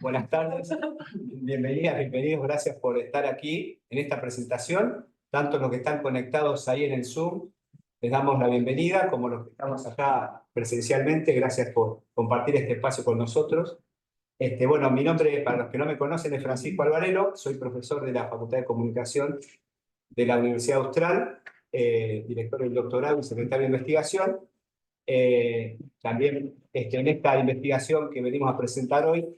Buenas tardes, bienvenidas, bienvenidos, gracias por estar aquí en esta presentación. Tanto los que están conectados ahí en el Zoom, les damos la bienvenida, como los que estamos acá presencialmente, gracias por compartir este espacio con nosotros. Bueno, mi nombre, para los que no me conocen, es Francisco Alvarelo, soy profesor de la Facultad de Comunicación de la Universidad Austral, director del doctorado y secretario de investigación. También en esta investigación que venimos a presentar hoy,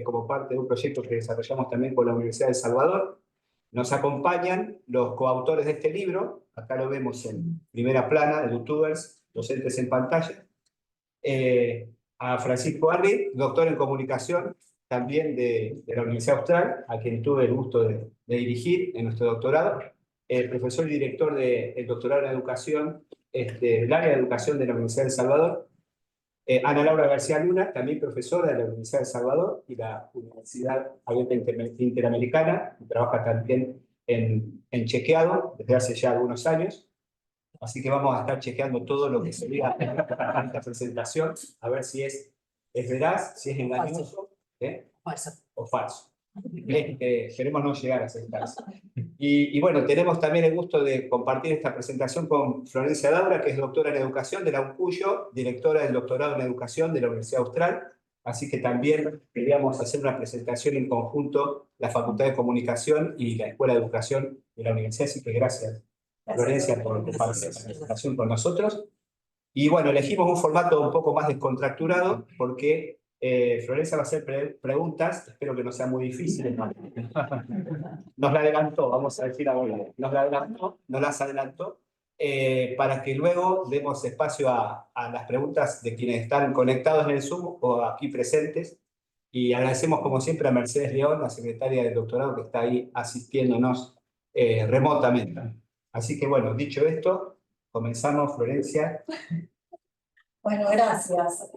como parte de un proyecto que desarrollamos también con la Universidad de El Salvador, nos acompañan los coautores de este libro, acá lo vemos en primera plana, de youtubers, docentes en pantalla, a Francisco Arri, doctor en comunicación, también de la Universidad Austral, a quien tuve el gusto de dirigir en nuestro doctorado, profesor y director del doctorado en educación, del área de educación de la Universidad de El Salvador, Ana Laura García Luna, también profesora de la Universidad de El Salvador y la Universidad Abierta Interamericana, y trabaja también en chequeado desde hace ya algunos años. Así que vamos a estar chequeando todo lo que se diga en esta presentación, a ver si es veraz, si es engañoso o falso. Esperemos no llegar a ese caso. Y bueno, tenemos también el gusto de compartir esta presentación con Florencia Daura, que es doctora en educación de la UNCUYO, directora del doctorado en educación de la Universidad Austral. Así que también queríamos hacer una presentación en conjunto, la Facultad de Comunicación y la Escuela de Educación de la Universidad. Así que gracias, Florencia, por compartir esta presentación con nosotros. Y bueno, elegimos un formato un poco más descontracturado porque Florencia va a hacer preguntas, espero que no sean muy difíciles. Nos la adelantó, vamos a decir ahora, nos las adelantó, para que luego demos espacio a las preguntas de quienes están conectados en el Zoom o aquí presentes. Y agradecemos como siempre a Mercedes León, la secretaria del doctorado, que está ahí asistiéndonos remotamente. Así que bueno, dicho esto, comenzamos, Florencia. Bueno, gracias.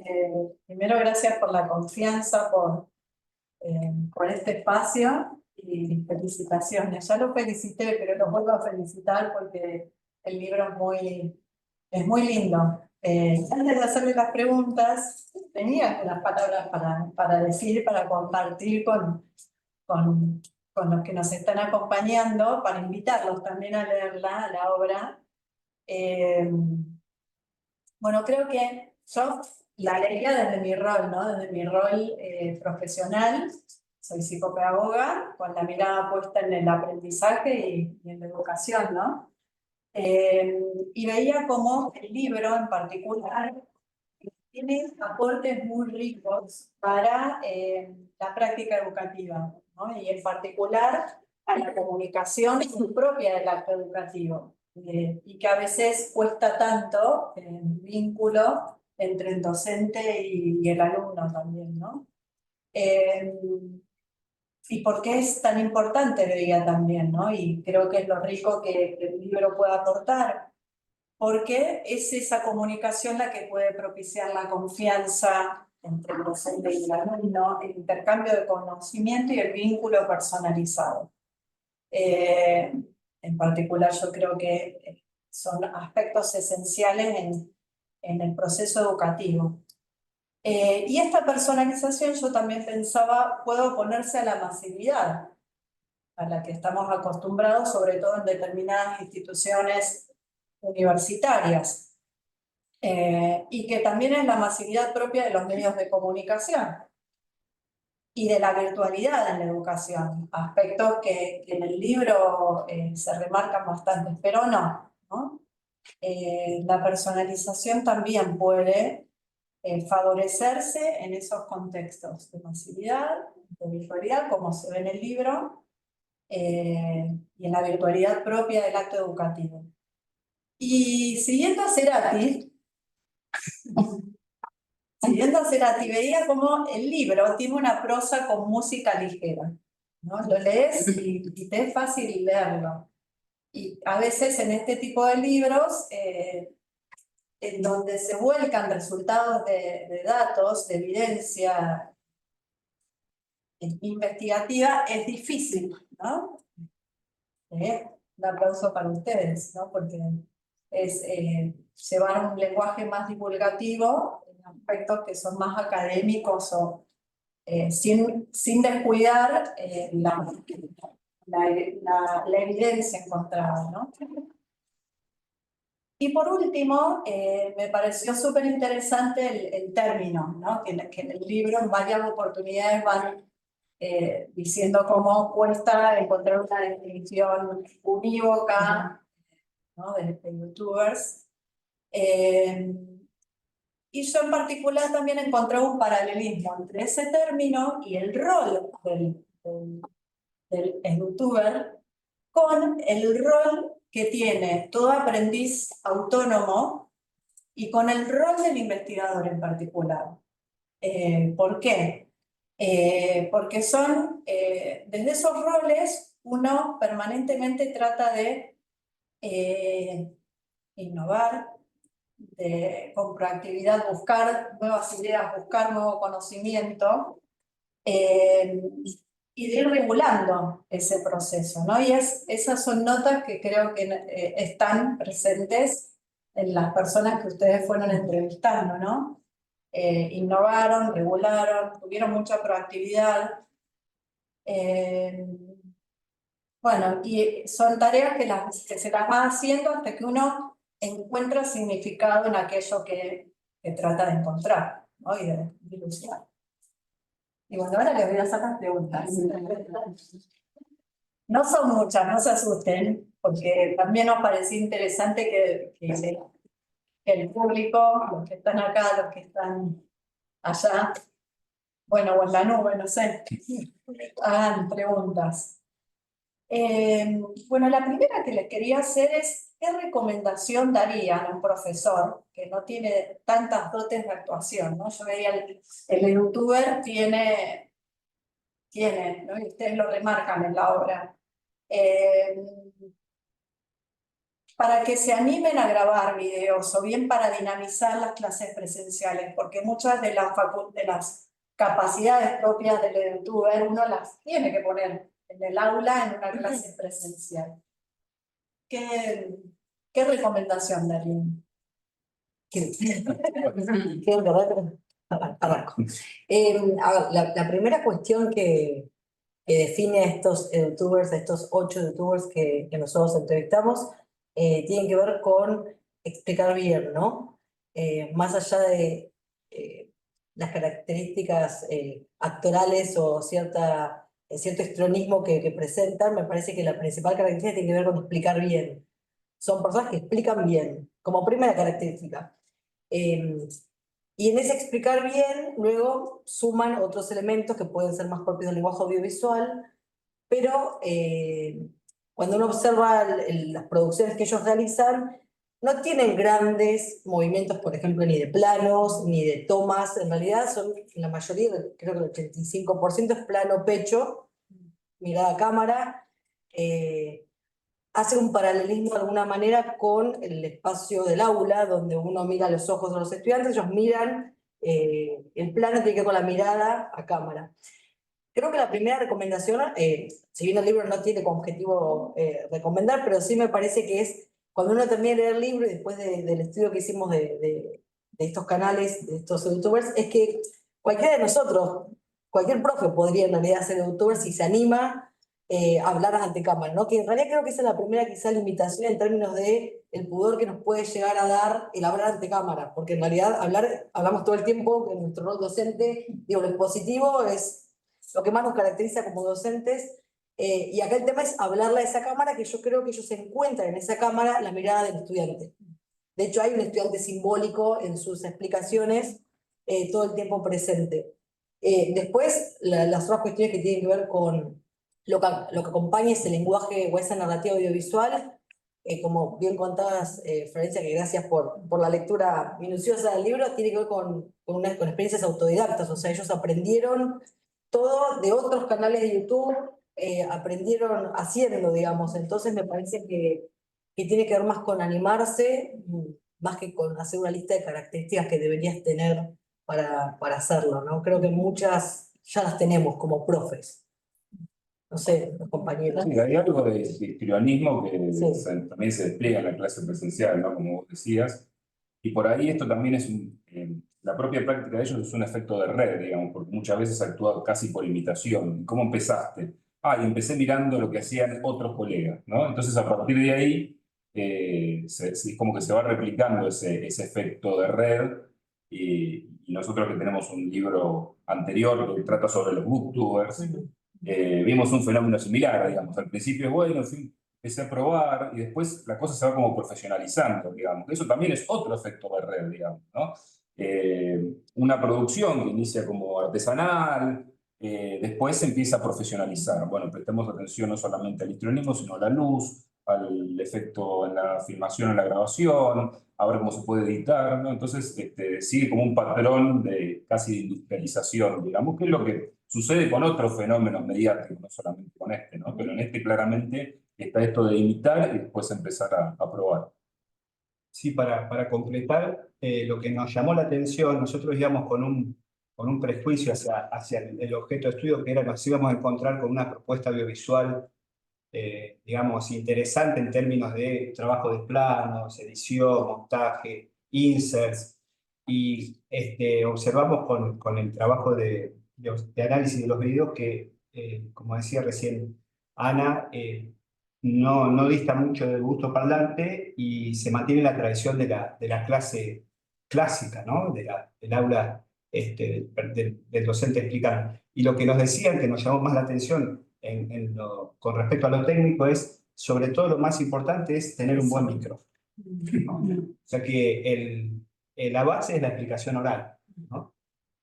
Primero, gracias por la confianza, por este espacio y felicitaciones. Ya lo felicité, pero lo vuelvo a felicitar porque el libro es muy lindo. Antes de hacerle las preguntas, tenía unas palabras para decir, para compartir con los que nos están acompañando, para invitarlos también a leerla, a la obra. Bueno, creo que yo la leía desde mi rol, ¿no? Desde mi rol profesional. Soy psicopedagoga, con la mirada puesta en el aprendizaje y en la educación, ¿no? Y veía cómo el libro en particular tiene aportes muy ricos para la práctica educativa, ¿no? Y en particular a la comunicación propia del acto educativo. Y que a veces cuesta tanto el vínculo entre el docente y el alumno también, ¿no? Y por qué es tan importante, veía también, ¿no? Y creo que es lo rico que el libro puede aportar, porque es esa comunicación la que puede propiciar la confianza entre el docente y el alumno, el intercambio de conocimiento y el vínculo personalizado. En particular, yo creo que son aspectos esenciales en el proceso educativo. Y esta personalización, yo también pensaba, puede oponerse a la masividad a la que estamos acostumbrados, sobre todo en determinadas instituciones universitarias, y que también es la masividad propia de los medios de comunicación y de la virtualidad en la educación, aspectos que en el libro se remarcan bastante, pero ¿no? La personalización también puede favorecerse en esos contextos de masividad, de virtualidad, como se ve en el libro, y en la virtualidad propia del acto educativo. Y siguiendo a Cerati, veía como el libro tiene una prosa con música ligera, ¿no? Lo lees y te es fácil leerlo. Y a veces en este tipo de libros, en donde se vuelcan resultados de datos, de evidencia investigativa, es difícil, ¿no? Un aplauso para ustedes, ¿no? Porque es llevar un lenguaje más divulgativo en aspectos que son más académicos o sin descuidar la evidencia encontrada, ¿no? Y por último, me pareció súper interesante el término, ¿no? Que en el libro en varias oportunidades van diciendo cómo cuesta encontrar una definición unívoca, ¿no? de youtubers. Y yo en particular también encontré un paralelismo entre ese término y el rol del youtuber con el rol que tiene todo aprendiz autónomo y con el rol del investigador en particular. ¿Por qué? Porque son, desde esos roles, uno permanentemente trata de innovar, con proactividad buscar nuevas ideas, buscar nuevo conocimiento, y de ir regulando ese proceso, ¿no? Y esas son notas que creo que están presentes en las personas que ustedes fueron entrevistando, ¿no? Innovaron, regularon, tuvieron mucha proactividad. Bueno, y son tareas que se las va haciendo hasta que uno encuentra significado en aquello que trata de encontrar, ¿no? Y de ilusionar. Y bueno, ahora les voy a hacer las preguntas. No son muchas, no se asusten, porque también nos pareció interesante que el público, los que están acá, los que están allá, bueno, o en la nube, no sé, hagan preguntas. Bueno, la primera que les quería hacer es, ¿qué recomendación darían a un profesor que no tiene tantas dotes de actuación, ¿no? Yo veía el youtuber tiene, ¿no? Y ustedes lo remarcan en la obra. Para que se animen a grabar videos o bien para dinamizar las clases presenciales, porque muchas de las capacidades propias del youtuber uno las tiene que poner en el aula en una clase presencial. ¿Qué recomendación darían? Arranco. La primera cuestión que define a estos youtubers, a estos 8 youtubers que nosotros entrevistamos, tiene que ver con explicar bien, ¿no? Más allá de las características actorales o cierto histrionismo que presentan, me parece que la principal característica tiene que ver con explicar bien. Son personas que explican bien, como primera característica. Y en ese explicar bien, luego suman otros elementos que pueden ser más propios del lenguaje audiovisual, pero cuando uno observa las producciones que ellos realizan, no tienen grandes movimientos, por ejemplo, ni de planos, ni de tomas. En realidad son, la mayoría, creo que el 85% es plano pecho, mirada a cámara. Hace un paralelismo de alguna manera con el espacio del aula, donde uno mira los ojos de los estudiantes, ellos miran, el plano tiene que ver con la mirada a cámara. Creo que la primera recomendación, si bien el libro no tiene como objetivo recomendar, pero sí me parece que es, cuando uno termina de leer el libro y después del estudio que hicimos de estos canales, de estos youtubers, es que cualquiera de nosotros, cualquier profe podría en realidad ser youtuber si se anima hablar ante cámara, ¿no? Que en realidad creo que esa es la primera quizá limitación en términos de el pudor que nos puede llegar a dar el hablar ante cámara, porque en realidad hablamos todo el tiempo en nuestro rol docente, digo, lo expositivo es lo que más nos caracteriza como docentes, y acá el tema es hablarle a esa cámara, que yo creo que ellos encuentran en esa cámara la mirada del estudiante. De hecho, hay un estudiante simbólico en sus explicaciones todo el tiempo presente. Después, las otras cuestiones que tienen que ver con lo que acompaña ese lenguaje o esa narrativa audiovisual, como bien contabas, Florencia, que gracias por la lectura minuciosa del libro, tiene que ver con experiencias autodidactas, o sea, ellos aprendieron todo de otros canales de YouTube, aprendieron haciendo, digamos, entonces me parece que tiene que ver más con animarse, más que con hacer una lista de características que deberías tener para hacerlo, ¿no? Creo que muchas ya las tenemos como profes. No sé, los compañeros. Sí, hay algo de histrionismo que Sí. también se despliega en la clase presencial, ¿no? Como vos decías. Y por ahí esto también es la propia práctica de ellos es un efecto de red, digamos, porque muchas veces actúa casi por imitación. ¿Cómo empezaste? Y empecé mirando lo que hacían otros colegas, ¿no? Entonces, a partir de ahí, es como que se va replicando ese efecto de red. Y nosotros que tenemos un libro anterior que trata sobre los booktubers, vimos un fenómeno similar, digamos. Al principio, bueno, en fin, empecé a probar y después la cosa se va como profesionalizando, digamos. Eso también es otro efecto de red, digamos, ¿no? Una producción que inicia como artesanal, después se empieza a profesionalizar. Bueno, prestemos atención no solamente al histrionismo, sino a la luz, al efecto en la filmación, en la grabación, a ver cómo se puede editar, ¿no? Entonces, sigue como un patrón de casi de industrialización, digamos, que es lo que sucede con otros fenómenos mediáticos, no solamente con este, ¿no? Pero en este claramente está esto de imitar y después empezar a probar. Sí, para completar, lo que nos llamó la atención, nosotros íbamos con un prejuicio hacia el objeto de estudio, que era nos íbamos a encontrar con una propuesta audiovisual, digamos, interesante en términos de trabajo de planos, edición, montaje, inserts, y observamos con el trabajo de análisis de los videos que, como decía recién Ana, no dista mucho del gusto parlante y se mantiene la tradición de la clase clásica, ¿no? Del aula del docente explicando. Y lo que nos decían, que nos llamó más la atención con respecto a lo técnico, es, sobre todo lo más importante es tener un buen micrófono, ¿no? O sea que la base es la explicación oral, ¿no?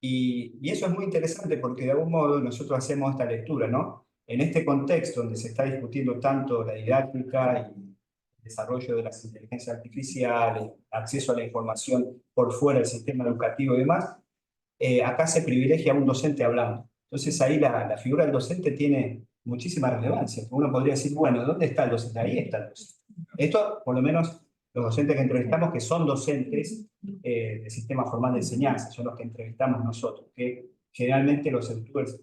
Y eso es muy interesante porque de algún modo nosotros hacemos esta lectura, ¿no? En este contexto donde se está discutiendo tanto la didáctica y el desarrollo de las inteligencias artificiales, acceso a la información por fuera del sistema educativo y demás, acá se privilegia a un docente hablando. Entonces ahí la figura del docente tiene muchísima relevancia. Uno podría decir, bueno, ¿dónde está el docente? Ahí está el docente. Esto, por lo menos, los docentes que entrevistamos, que son docentes del sistema formal de enseñanza, son los que entrevistamos nosotros, que generalmente los youtubers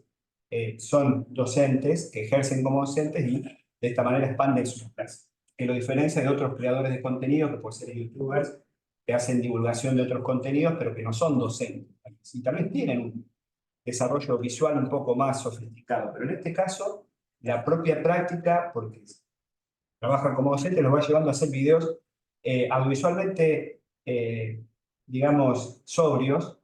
son docentes que ejercen como docentes y de esta manera expanden sus clases. Que lo diferencia de otros creadores de contenido, que por ser youtubers, que hacen divulgación de otros contenidos, pero que no son docentes. Y también tienen un desarrollo visual un poco más sofisticado. Pero en este caso, la propia práctica, porque trabajan como docentes, los va llevando a hacer videos audiovisualmente, digamos, sobrios,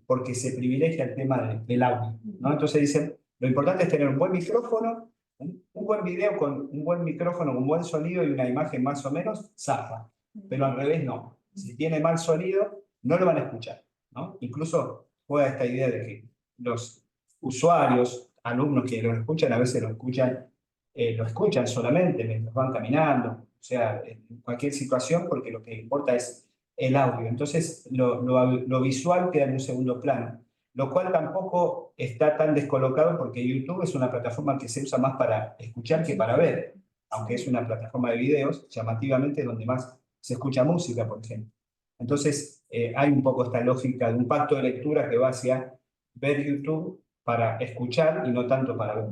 porque se privilegia el tema del audio, ¿no? Entonces dicen, lo importante es tener un buen micrófono, un buen video con un buen micrófono, un buen sonido y una imagen más o menos, zafa. Pero al revés no. Si tiene mal sonido, no lo van a escuchar, ¿no? Incluso juega esta idea de que los usuarios, alumnos que lo escuchan, a veces lo escuchan solamente mientras van caminando, o sea, en cualquier situación, porque lo que importa es el audio. Entonces, lo visual queda en un segundo plano, lo cual tampoco está tan descolocado porque YouTube es una plataforma que se usa más para escuchar que para ver, aunque es una plataforma de videos, llamativamente donde más se escucha música, por ejemplo. Entonces, hay un poco esta lógica de un pacto de lectura que va hacia ver YouTube para escuchar y no tanto para ver.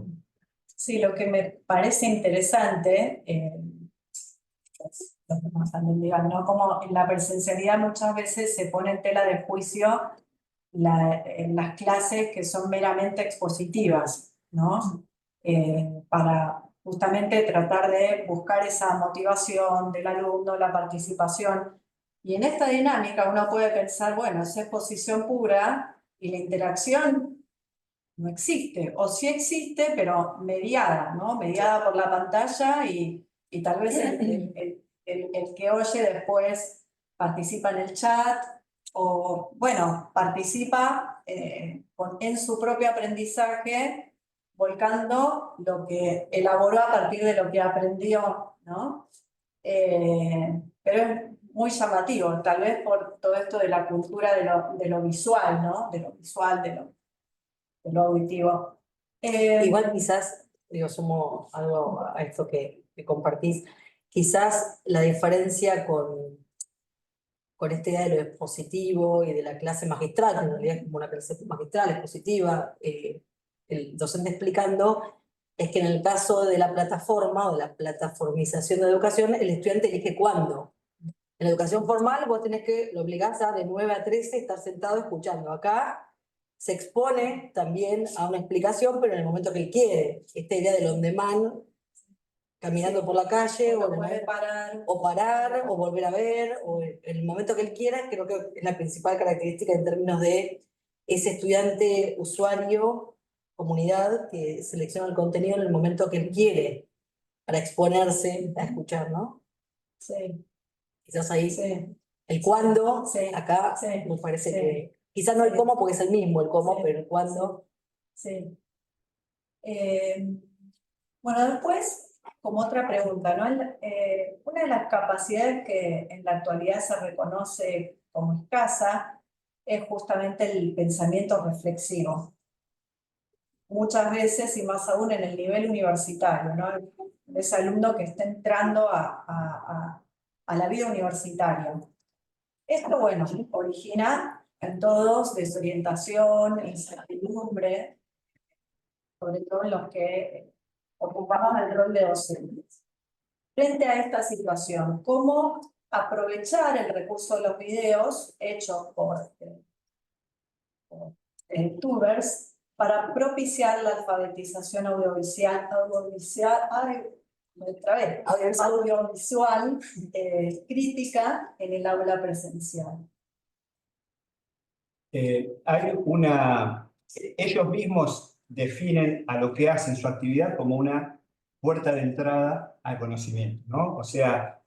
Sí, lo que me parece interesante, los demás también digan, ¿no? Como en la presencialidad muchas veces se pone en tela de juicio en las clases que son meramente expositivas, ¿no? Para justamente tratar de buscar esa motivación del alumno, la participación. Y en esta dinámica uno puede pensar, bueno, es exposición pura y la interacción no existe, o sí existe, pero mediada, ¿no? Mediada por la pantalla y tal vez el que oye después participa en el chat o, bueno, participa en su propio aprendizaje, volcando lo que elaboró a partir de lo que aprendió, ¿no? Pero es muy llamativo, tal vez por todo esto de la cultura de lo visual, ¿no? De lo visual, de lo auditivo. Igual quizás, digo, sumo algo a esto que compartís, quizás la diferencia con esta idea de lo expositivo y de la clase magistral, que en realidad es como una clase magistral, expositiva, el docente explicando, es que en el caso de la plataforma o de la plataformización de educación, el estudiante elige cuándo En la educación formal vos lo obligás a de 9 a 13 estar sentado escuchando. Acá se expone también a una explicación, pero en el momento que él quiere. Esta idea del on demand, caminando por la calle, Uno puede parar. o parar, o volver a ver, o en el momento que él quiera, creo que es la principal característica en términos de ese estudiante, usuario, comunidad, que selecciona el contenido en el momento que él quiere, para exponerse a escuchar, ¿no? Sí, Quizás ahí sí, el cuándo, sí, acá sí, me parece sí, que, quizás no el sí. cómo porque es el mismo el cómo, Sí, pero el cuándo. sí. Bueno, después, como otra pregunta, ¿no? Una de las capacidades que en la actualidad se reconoce como escasa es justamente el pensamiento reflexivo. Muchas veces, y más aún en el nivel universitario, ¿no? Ese alumno que está entrando a la vida universitaria. Esto, bueno, origina en todos desorientación, incertidumbre, sobre todo en los que ocupamos el rol de docentes. Frente a esta situación, ¿cómo aprovechar el recurso de los videos hechos por tubers para propiciar la alfabetización audiovisual crítica en el aula presencial? Ellos mismos definen a lo que hacen su actividad como una puerta de entrada al conocimiento, ¿no? O sea,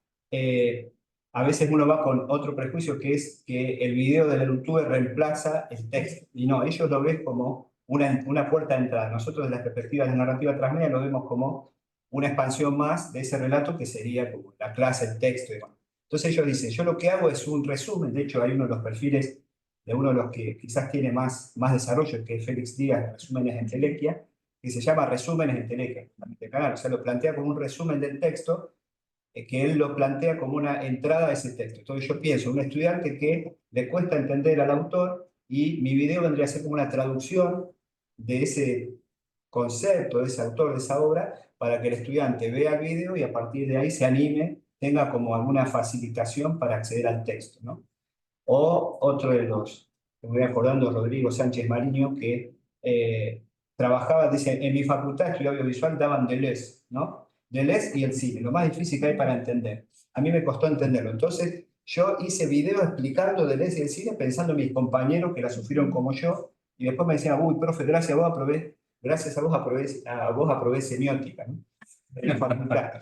a veces uno va con otro prejuicio que es que el video del youtuber reemplaza el texto. Y no, ellos lo ven como una puerta de entrada. Nosotros, desde la perspectiva de la narrativa transmedia, lo vemos como una expansión más de ese relato que sería como la clase, el texto y demás. Entonces ellos dicen, yo lo que hago es un resumen. De hecho, hay uno de los perfiles de uno de los que quizás tiene más desarrollo, que es Félix Díaz, Resúmenes en Telequia, que se llama Resúmenes en Telequia, este canal. O sea, lo plantea como un resumen del texto, que él lo plantea como una entrada a ese texto. Entonces yo pienso, un estudiante que le cuesta entender al autor, y mi video vendría a ser como una traducción de ese concepto, de ese autor, de esa obra, para que el estudiante vea el video y a partir de ahí se anime, tenga como alguna facilitación para acceder al texto, ¿no? O otro de los, me voy acordando, Rodrigo Sánchez Mariño, que trabajaba, dice, en mi facultad de estudio audiovisual daban Deleuze, ¿no? Deleuze y el cine, lo más difícil que hay para entender. A mí me costó entenderlo. Entonces, yo hice videos explicando Deleuze y el cine, pensando en mis compañeros que la sufrieron como yo, y después me decían, uy, profe, gracias a vos aprobé semiótica, ¿no? En la facultad.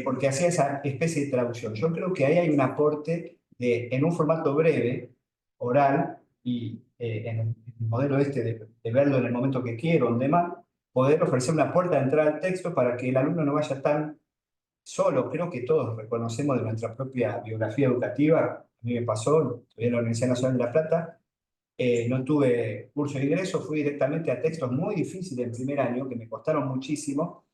Porque hacía esa especie de traducción. Yo creo que ahí hay un aporte en un formato breve, oral, y en el modelo este de verlo en el momento que quiero, on demand, poder ofrecer una puerta de entrada al texto para que el alumno no vaya tan solo. Creo que todos reconocemos de nuestra propia biografía educativa. A mí me pasó, estudié en la Universidad Nacional de La Plata, no tuve curso de ingreso, fui directamente a textos muy difíciles en primer año, que me costaron muchísimo,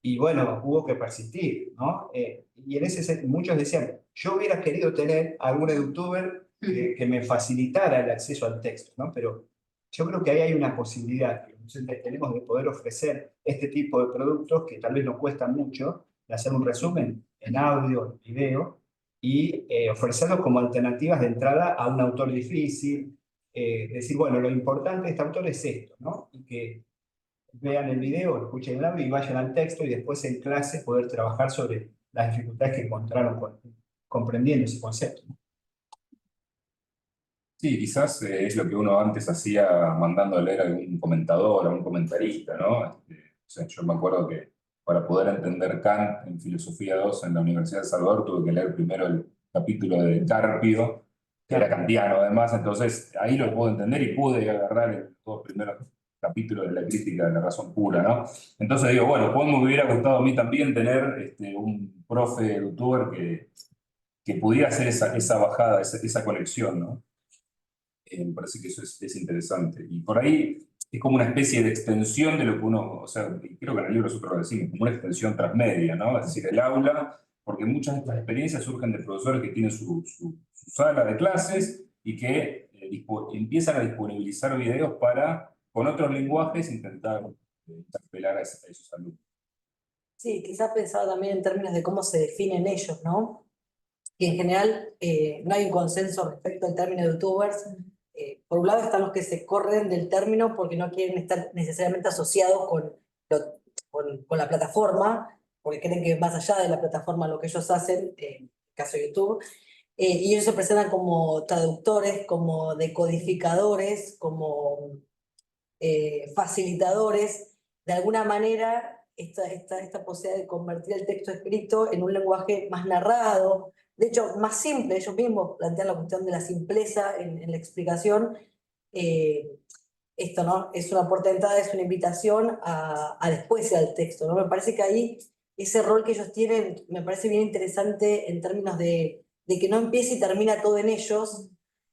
y bueno, hubo que persistir, ¿no? Y en ese sentido, muchos decían, yo hubiera querido tener algún youtuber que me facilitara el acceso al texto, ¿no? Pero yo creo que ahí hay una posibilidad que los docentes tenemos de poder ofrecer este tipo de productos que tal vez nos cuestan mucho, de hacer un resumen en audio, en video, y ofrecerlos como alternativas de entrada a un autor difícil. Decir, bueno, lo importante de este autor es esto, ¿no? Y que vean el video, escuchen el audio y vayan al texto, y después en clase poder trabajar sobre las dificultades que encontraron comprendiendo ese concepto. Sí, quizás es lo que uno antes hacía mandando a leer a algún comentador, a un comentarista, ¿no? O sea, yo me acuerdo que para poder entender Kant en Filosofía 2 en la Universidad de Salvador tuve que leer primero el capítulo de Carpio, que era kantiano además, entonces ahí lo puedo entender y pude agarrar los dos primeros capítulos de la crítica de la razón pura, ¿no? Entonces digo, bueno, pues me hubiera gustado a mí también tener un profe youtuber que pudiera hacer esa bajada, esa conexión, ¿no? Me parece que eso es interesante. Y por ahí es como una especie de extensión de lo que uno, o sea, y creo que en el libro nosotros lo decimos, como una extensión transmedia, ¿no? Es decir, el aula, porque muchas de estas experiencias surgen de profesores que tienen su sala de clases y que empiezan a disponibilizar videos para, con otros lenguajes, intentar interpelar a esos alumnos. Sí, quizás pensaba también en términos de cómo se definen ellos, ¿no? que en general no hay un consenso respecto al término de youtubers. Por un lado están los que se corren del término porque no quieren estar necesariamente asociados con la plataforma, porque creen que más allá de la plataforma lo que ellos hacen, en el caso de YouTube, y ellos se presentan como traductores, como decodificadores, como facilitadores. De alguna manera, esta posibilidad de convertir el texto escrito en un lenguaje más narrado, de hecho, más simple. Ellos mismos plantean la cuestión de la simpleza en la explicación. Esto, ¿no? Es una puerta de entrada, es una invitación a después ir al texto, ¿no? Me parece que ahí ese rol que ellos tienen me parece bien interesante en términos de que no empiece y termina todo en ellos,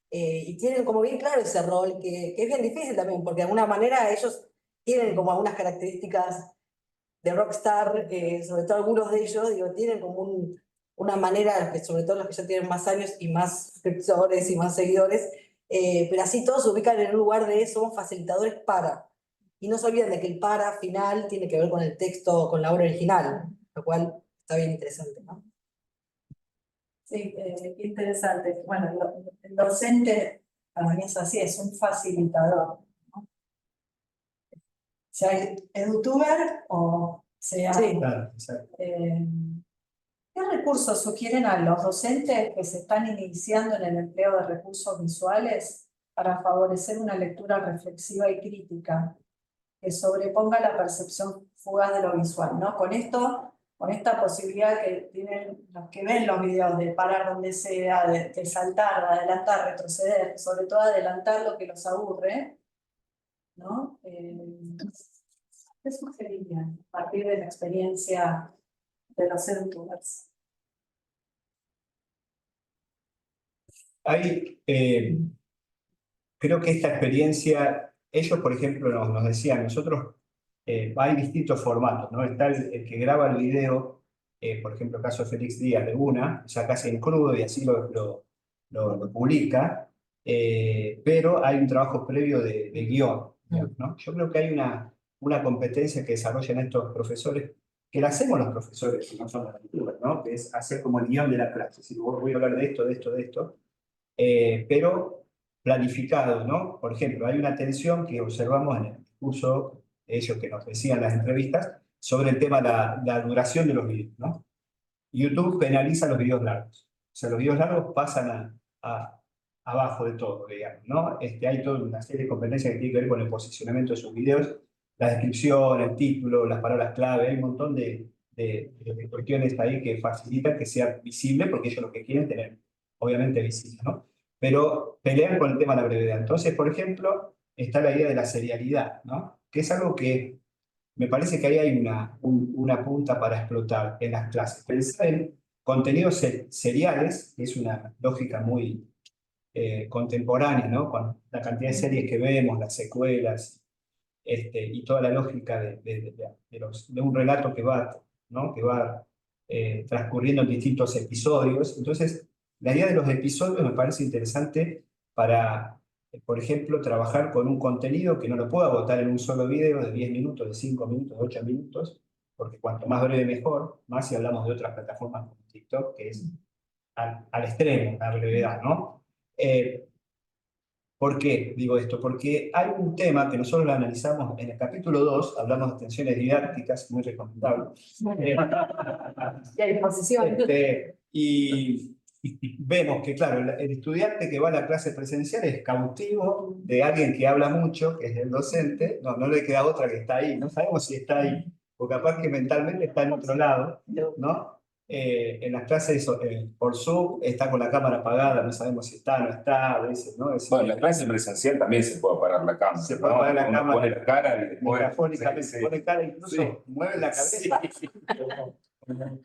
y tienen como bien claro ese rol, que es bien difícil también, porque de alguna manera ellos tienen como algunas características de rockstar, sobre todo algunos de ellos, digo, tienen como una manera, sobre todo los que ya tienen más años y más suscriptores y más seguidores, pero así todos se ubican en un lugar de somos facilitadores para, y no se olviden de que el para final tiene que ver con el texto, con la obra original, lo cual está bien interesante, ¿no? Sí, qué interesante. Bueno, el docente para mí es así, es un facilitador, ¿no? Sea edutuber o sea... Sí. Claro, exacto. ¿Qué recursos sugieren a los docentes que se están iniciando en el empleo de recursos visuales para favorecer una lectura reflexiva y crítica que sobreponga la percepción fugaz de lo visual, ¿no? Con esta posibilidad que tienen los que ven los videos de parar donde sea, de saltar, de adelantar, retroceder, sobre todo adelantar lo que los aburre, ¿no? ¿Qué sugerirían a partir de la experiencia de los edutubers? Creo que esta experiencia, ellos por ejemplo nos decían, nosotros hay distintos formatos, ¿no? Está el que graba el video, por ejemplo el caso de Félix Díaz de Una, ya casi en crudo y así lo publica, pero hay un trabajo previo de guión, ¿no? Yo creo que hay una competencia que desarrollan estos profesores, que la hacemos los profesores, que no son las lecturas, ¿no? Que es hacer como el guión de la clase, si voy a hablar de esto, de esto, de esto, pero planificado, ¿no? Por ejemplo, hay una tensión que observamos en el discurso, ellos que nos decían en las entrevistas, sobre el tema de la duración de los videos, ¿no? YouTube penaliza los videos largos. O sea, los videos largos pasan abajo de todo, digamos, ¿no? Hay toda una serie de competencias que tienen que ver con el posicionamiento de sus videos, la descripción, el título, las palabras clave, hay un montón de cuestiones ahí que facilitan que sea visible, porque ellos lo que quieren tener, obviamente, visible, ¿no? Pero pelean con el tema de la brevedad. Entonces, por ejemplo, está la idea de la serialidad, ¿no? Que es algo que me parece que ahí hay una punta para explotar en las clases. Pensar en contenidos seriales, que es una lógica muy contemporánea, ¿no? Con la cantidad de series que vemos, las secuelas, y toda la lógica de un relato que va, ¿no? Que va transcurriendo en distintos episodios. Entonces, la idea de los episodios me parece interesante para, por ejemplo, trabajar con un contenido que no lo puedo agotar en un solo video de 10 minutos, de 5 minutos, de 8 minutos, porque cuanto más breve mejor, más si hablamos de otras plataformas como TikTok, que es al extremo, la brevedad, ¿no? ¿Por qué digo esto? Porque hay un tema que nosotros lo analizamos en el capítulo 2, hablamos de tensiones didácticas, muy recomendable. Y a disposición. Y vemos que, claro, el estudiante que va a la clase presencial es cautivo de alguien que habla mucho, que es el docente, no le queda otra que está ahí, no sabemos si está ahí, o capaz que mentalmente está en otro lado, ¿no? En las clases por Zoom está con la cámara apagada, no sabemos si está o no está, a veces, ¿no? Bueno, en la clase presencial también se puede apagar la cámara. Se puede apagar la Uno cámara. pone la cara y después... Metafóricamente, Sí, pone cara, incluso sí. mueve la cabeza. Sí.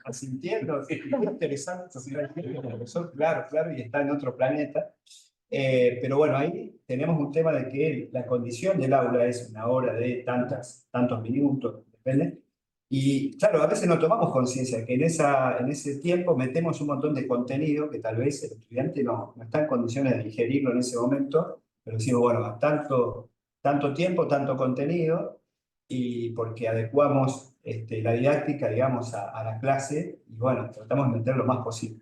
Asintiendo, es interesante. El profesor, claro, y está en otro planeta. Pero bueno, ahí tenemos un tema de que la condición del aula es una hora de tantos minutos, depende. Y claro, a veces no tomamos conciencia de que en ese tiempo metemos un montón de contenido que tal vez el estudiante no está en condiciones de digerirlo en ese momento, pero decimos, bueno, tanto tiempo, tanto contenido, y porque adecuamos la didáctica, digamos, a la clase, y bueno, tratamos de meter lo más posible.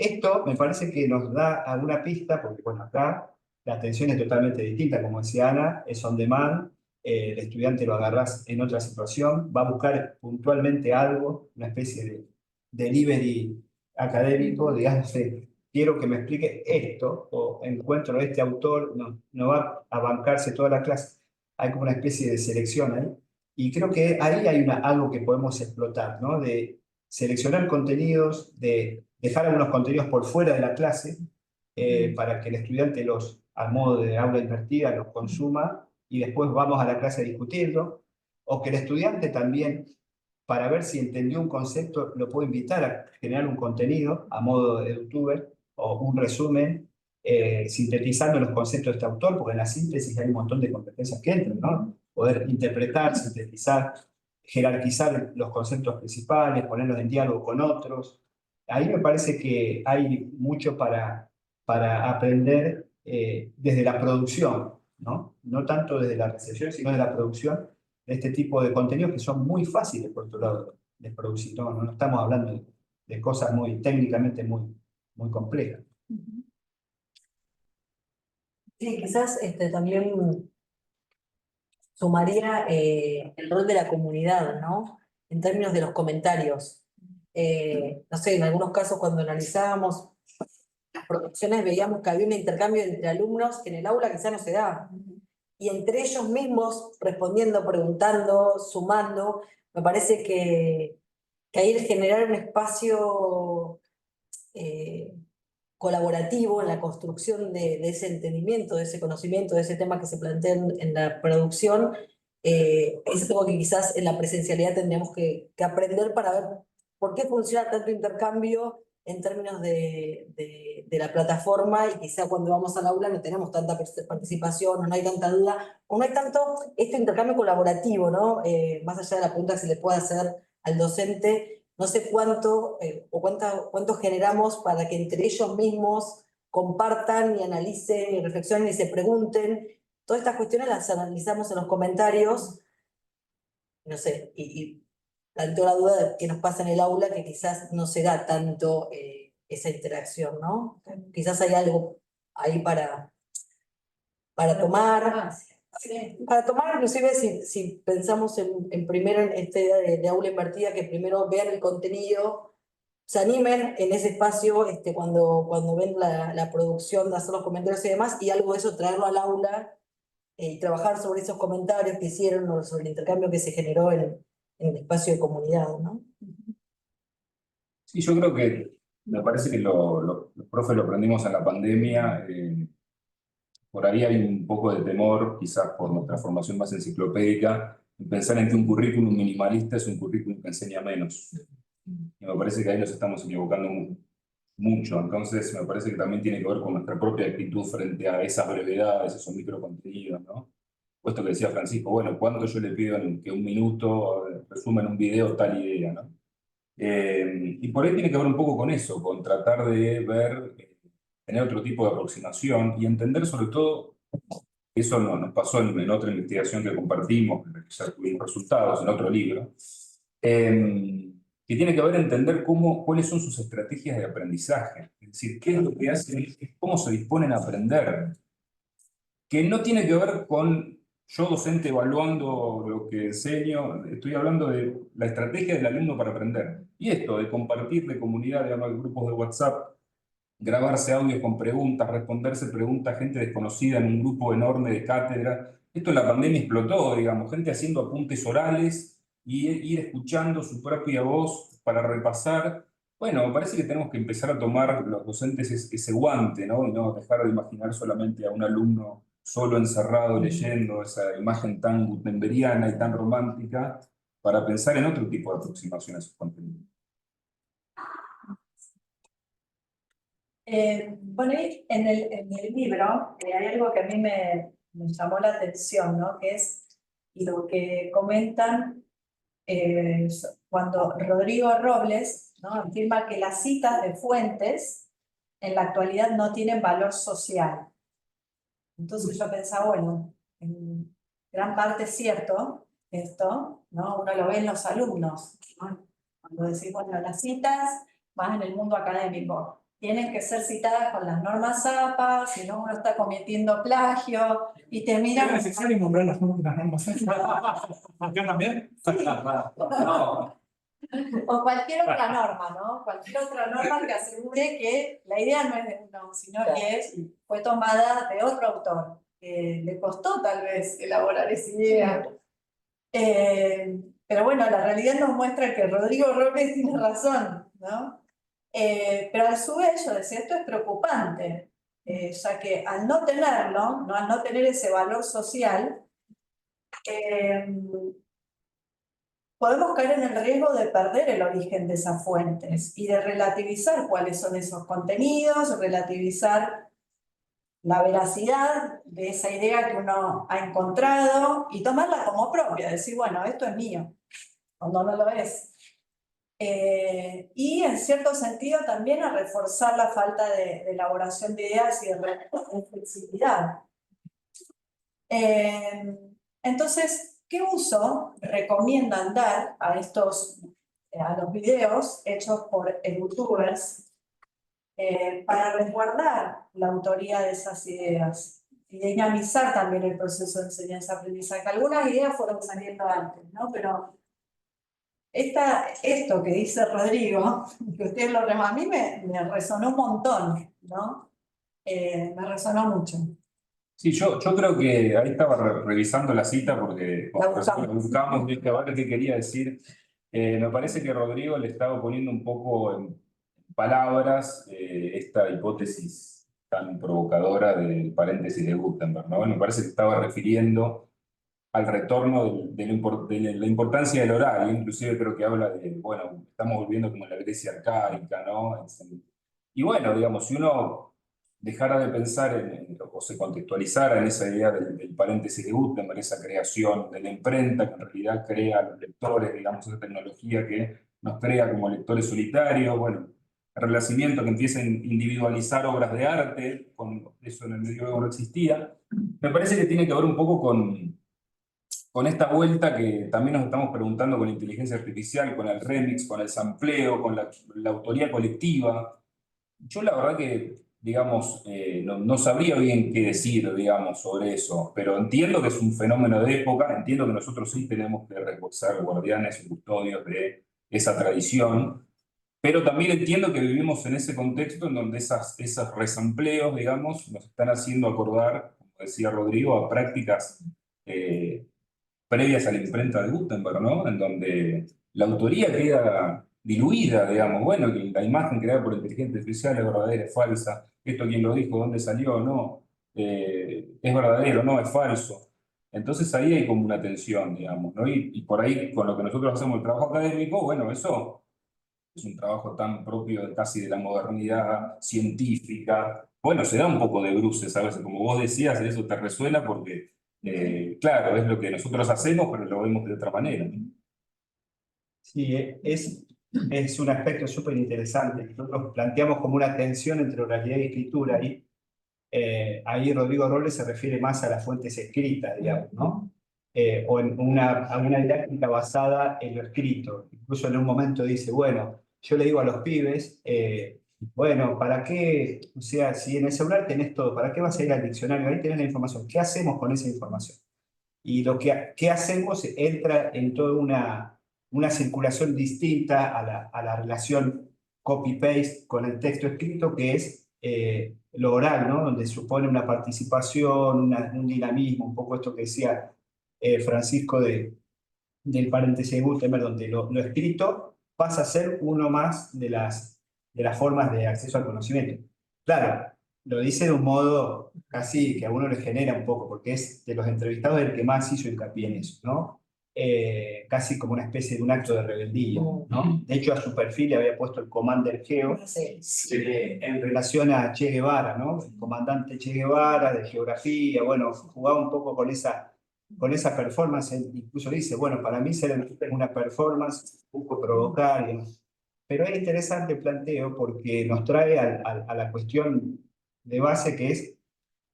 Esto me parece que nos da alguna pista, porque bueno, acá la atención es totalmente distinta, como decía Ana, es on demand, el estudiante lo agarrás en otra situación, va a buscar puntualmente algo, una especie de delivery académico, digamos, quiero que me explique esto, o encuentro a este autor, no va a bancarse toda la clase, hay como una especie de selección ahí, y creo que ahí hay algo que podemos explotar, ¿no? De seleccionar contenidos, de dejar algunos contenidos por fuera de la clase, para que el estudiante a modo de aula invertida, los consuma y después vamos a la clase a discutirlo, o que el estudiante también, para ver si entendió un concepto, lo puede invitar a generar un contenido a modo de youtuber o un resumen, sintetizando los conceptos de este autor, porque en la síntesis hay un montón de competencias que entran, ¿no? Poder interpretar, sintetizar, jerarquizar los conceptos principales, ponerlos en diálogo con otros. Ahí me parece que hay mucho para aprender, desde la producción, ¿no? No tanto desde la recepción, sino de la producción de este tipo de contenidos que son muy fáciles, por otro lado, de producir. No estamos hablando de cosas técnicamente muy complejas. Sí, quizás también sumaría el rol de la comunidad, ¿no? En términos de los comentarios. No sé, en algunos casos cuando analizábamos las producciones veíamos que había un intercambio entre alumnos que en el aula quizá no se da. Y entre ellos mismos, respondiendo, preguntando, sumando, me parece que ahí el generar un espacio colaborativo en la construcción de ese entendimiento, de ese conocimiento, de ese tema que se plantea en la producción, es algo que quizás en la presencialidad tendríamos que aprender para ver por qué funciona tanto intercambio en términos de la plataforma, y quizá cuando vamos al aula no tenemos tanta participación, o no hay tanta duda, o no hay tanto este intercambio colaborativo, ¿no? Más allá de la pregunta que se le puede hacer al docente, no sé cuánto cuánto generamos para que entre ellos mismos compartan y analicen y reflexionen y se pregunten. Todas estas cuestiones las analizamos en los comentarios, no sé, y planteo la duda de qué nos pasa en el aula, que quizás no se da tanto esa interacción, ¿no? Quizás hay algo ahí para tomar. Sí. Para tomar, inclusive, si pensamos en primero en esta idea de aula invertida, que primero vean el contenido, se animen en ese espacio cuando ven la producción, de hacer los comentarios y demás, y algo de eso traerlo al aula y trabajar sobre esos comentarios que hicieron o sobre el intercambio que se generó en el espacio de comunidad, ¿no? Sí, yo creo que me parece que los profes lo aprendimos en la pandemia. Por ahí hay un poco de temor, quizás por nuestra formación más enciclopédica, en pensar en que un currículum minimalista es un currículum que enseña menos. Y me parece que ahí nos estamos equivocando mucho. Entonces, me parece que también tiene que ver con nuestra propia actitud frente a esas brevedades, esos microcontenidos, ¿no? Puesto que decía Francisco, bueno, ¿cuánto yo le pido en que un minuto resuma en un video tal idea, ¿no? Y por ahí tiene que ver un poco con eso, con tratar de ver, tener otro tipo de aproximación y entender sobre todo, eso nos pasó en otra investigación que compartimos, en la que ya tuvimos resultados, en otro libro, que tiene que ver entender cuáles son sus estrategias de aprendizaje, es decir, qué es lo que hacen, cómo se disponen a aprender, que no tiene que ver con yo docente evaluando lo que enseño, estoy hablando de la estrategia del alumno para aprender. Y esto de compartir de comunidad, de grupos de WhatsApp, grabarse audios con preguntas, responderse preguntas, gente desconocida en un grupo enorme de cátedra. Esto en la pandemia explotó, digamos, gente haciendo apuntes orales y ir escuchando su propia voz para repasar. Bueno, me parece que tenemos que empezar a tomar los docentes ese guante, ¿no? Y no dejar de imaginar solamente a un alumno solo encerrado leyendo esa imagen tan gutenberiana y tan romántica, para pensar en otro tipo de aproximación a sus contenidos. Bueno, y en el libro hay algo que a mí me llamó la atención, ¿no? Que es lo que comentan cuando Rodrigo Robles, ¿no? Afirma que las citas de fuentes en la actualidad no tienen valor social. Entonces yo pensaba, bueno, en gran parte es cierto esto, ¿no? Uno lo ve en los alumnos, ¿no? Cuando decís, bueno, las citas más en el mundo académico. tienen que ser citadas con las normas APA, si no uno está cometiendo plagio, y te ¿Es miran... necesario nombrar las normas? ¿Acá también? No, O cualquier otra norma, ¿no? Cualquier otra norma que asegure que la idea no es de uno, sino que fue tomada de otro autor, que le costó tal vez elaborar esa idea. Pero bueno, la realidad nos muestra que Rodrigo Robles tiene razón, ¿no? Pero a su vez, yo decía, esto es preocupante, ya que al no tenerlo, ¿no? Al no tener ese valor social, podemos caer en el riesgo de perder el origen de esas fuentes y de relativizar cuáles son esos contenidos, relativizar la veracidad de esa idea que uno ha encontrado y tomarla como propia, decir, bueno, esto es mío, cuando no lo es. Y en cierto sentido también a reforzar la falta de elaboración de ideas y de flexibilidad. Entonces, ¿qué uso recomiendan dar a los videos hechos por youtubers para resguardar la autoría de esas ideas y dinamizar también el proceso de enseñanza-aprendizaje? Algunas ideas fueron saliendo antes, ¿no? Pero esto que dice Rodrigo, que ustedes a mí me resonó un montón, ¿no? Me resonó mucho. Sí, yo creo que ahí estaba revisando la cita porque La buscamos viste, a ver qué quería decir. Me parece que Rodrigo le estaba poniendo un poco en palabras esta hipótesis tan provocadora del paréntesis de Gutenberg, ¿no? Me parece que estaba refiriendo al retorno de la importancia del oral, inclusive creo que habla de, bueno, estamos volviendo como en la Grecia arcaica, ¿no? Y bueno, digamos, si uno dejara de pensar o se contextualizara en esa idea del paréntesis de Gutenberg, esa creación de la imprenta que en realidad crea a los lectores, digamos, esa tecnología que nos crea como lectores solitarios, bueno, el Renacimiento que empieza a individualizar obras de arte, con eso en el medioevo no existía, me parece que tiene que ver un poco con esta vuelta que también nos estamos preguntando con la inteligencia artificial, con el remix, con el sampleo, con la autoría colectiva. Yo la verdad que, digamos, no sabría bien qué decir, digamos, sobre eso, pero entiendo que es un fenómeno de época, entiendo que nosotros sí tenemos que ser guardianes y custodios de esa tradición, pero también entiendo que vivimos en ese contexto en donde esos resampleos, digamos, nos están haciendo acordar, como decía Rodrigo, a prácticas previas a la imprenta de Gutenberg, ¿no? En donde la autoría queda diluida, digamos, bueno, que la imagen creada por inteligencia artificial es verdadera, es falsa, esto quién lo dijo, dónde salió, no, es verdadero, no, es falso. Entonces ahí hay como una tensión, digamos, ¿no? Y por ahí, con lo que nosotros hacemos el trabajo académico, bueno, eso es un trabajo tan propio casi de la modernidad científica. Bueno, se da un poco de bruces a veces, como vos decías, eso te resuena porque claro, es lo que nosotros hacemos, pero lo vemos de otra manera, ¿no? sí, es un aspecto súper interesante. Nosotros planteamos como una tensión entre oralidad y escritura. Ahí Rodrigo Robles se refiere más a las fuentes escritas, digamos, ¿no? O en a una didáctica basada en lo escrito. Incluso en un momento dice, bueno, yo le digo a los pibes, bueno, ¿para qué? O sea, si en el celular tenés todo, ¿para qué vas a ir al diccionario? Ahí tenés la información. ¿Qué hacemos con esa información? Y ¿qué hacemos? Entra en toda una circulación distinta a la relación copy-paste con el texto escrito, que es lo oral, ¿no? Donde supone una participación, un dinamismo, un poco esto que decía Francisco del paréntesis de Gutenberg, donde lo escrito pasa a ser uno más de las formas de acceso al conocimiento. Claro, lo dice de un modo casi que a uno le genera un poco, porque es de los entrevistados el que más hizo hincapié en eso, ¿no? Casi como una especie de un acto de rebeldía, ¿no? De hecho, a su perfil le había puesto el Commander Geo, en relación a Che Guevara, ¿no? El comandante Che Guevara de geografía, bueno, jugaba un poco con esa performance, él incluso dice, bueno, para mí ser artista es una performance, busco provocar, digamos. Pero es interesante el planteo porque nos trae a la cuestión de base que es,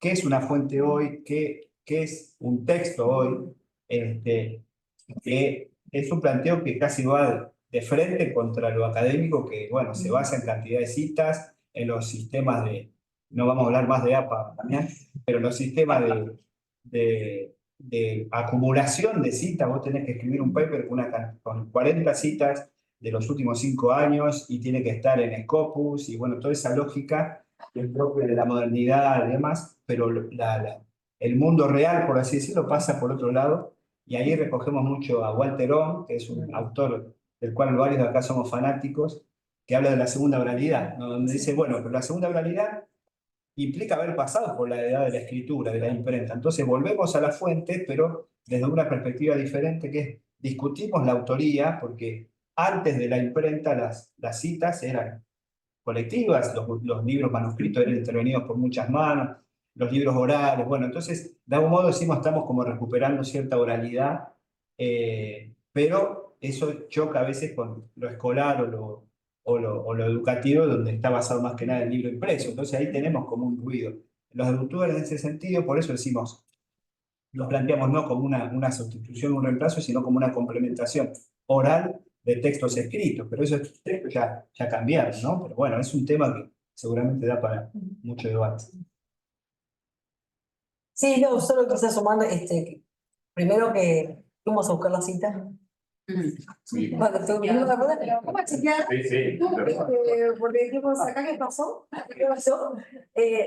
¿qué es una fuente hoy? ¿Qué es un texto hoy? Que es un planteo que casi va de frente contra lo académico, que, bueno, se basa en cantidad de citas, en los sistemas no vamos a hablar más de APA también, pero los sistemas de acumulación de citas, vos tenés que escribir un paper con 40 citas de los últimos 5 años y tiene que estar en Scopus y bueno, toda esa lógica que es propia de la modernidad y demás, pero el mundo real, por así decirlo, pasa por otro lado y ahí recogemos mucho a Walter Ohm, que es un autor del cual varios de acá somos fanáticos, que habla de la segunda oralidad, ¿no? Donde dice, bueno, pero la segunda oralidad implica haber pasado por la edad de la escritura, de la imprenta. Entonces volvemos a la fuente, pero desde una perspectiva diferente, que es discutimos la autoría, porque antes de la imprenta las citas eran colectivas, los libros manuscritos eran intervenidos por muchas manos, los libros orales, bueno, entonces de algún modo decimos estamos como recuperando cierta oralidad, pero eso choca a veces con lo escolar o lo educativo, donde está basado más que nada en el libro impreso. Entonces ahí tenemos como un ruido. Los edutores en ese sentido, por eso decimos, los planteamos no como una sustitución, un reemplazo, sino como una complementación oral de textos escritos. Pero esos textos ya cambiaron, ¿no? Pero bueno, es un tema que seguramente da para mucho debate. Sí, no, solo quizás sumando, primero que fuimos a buscar la cita. Sí, Bueno, pero ¿cómo chequear? sí. Porque dijimos, ¿acá qué pasó? ¿Qué pasó?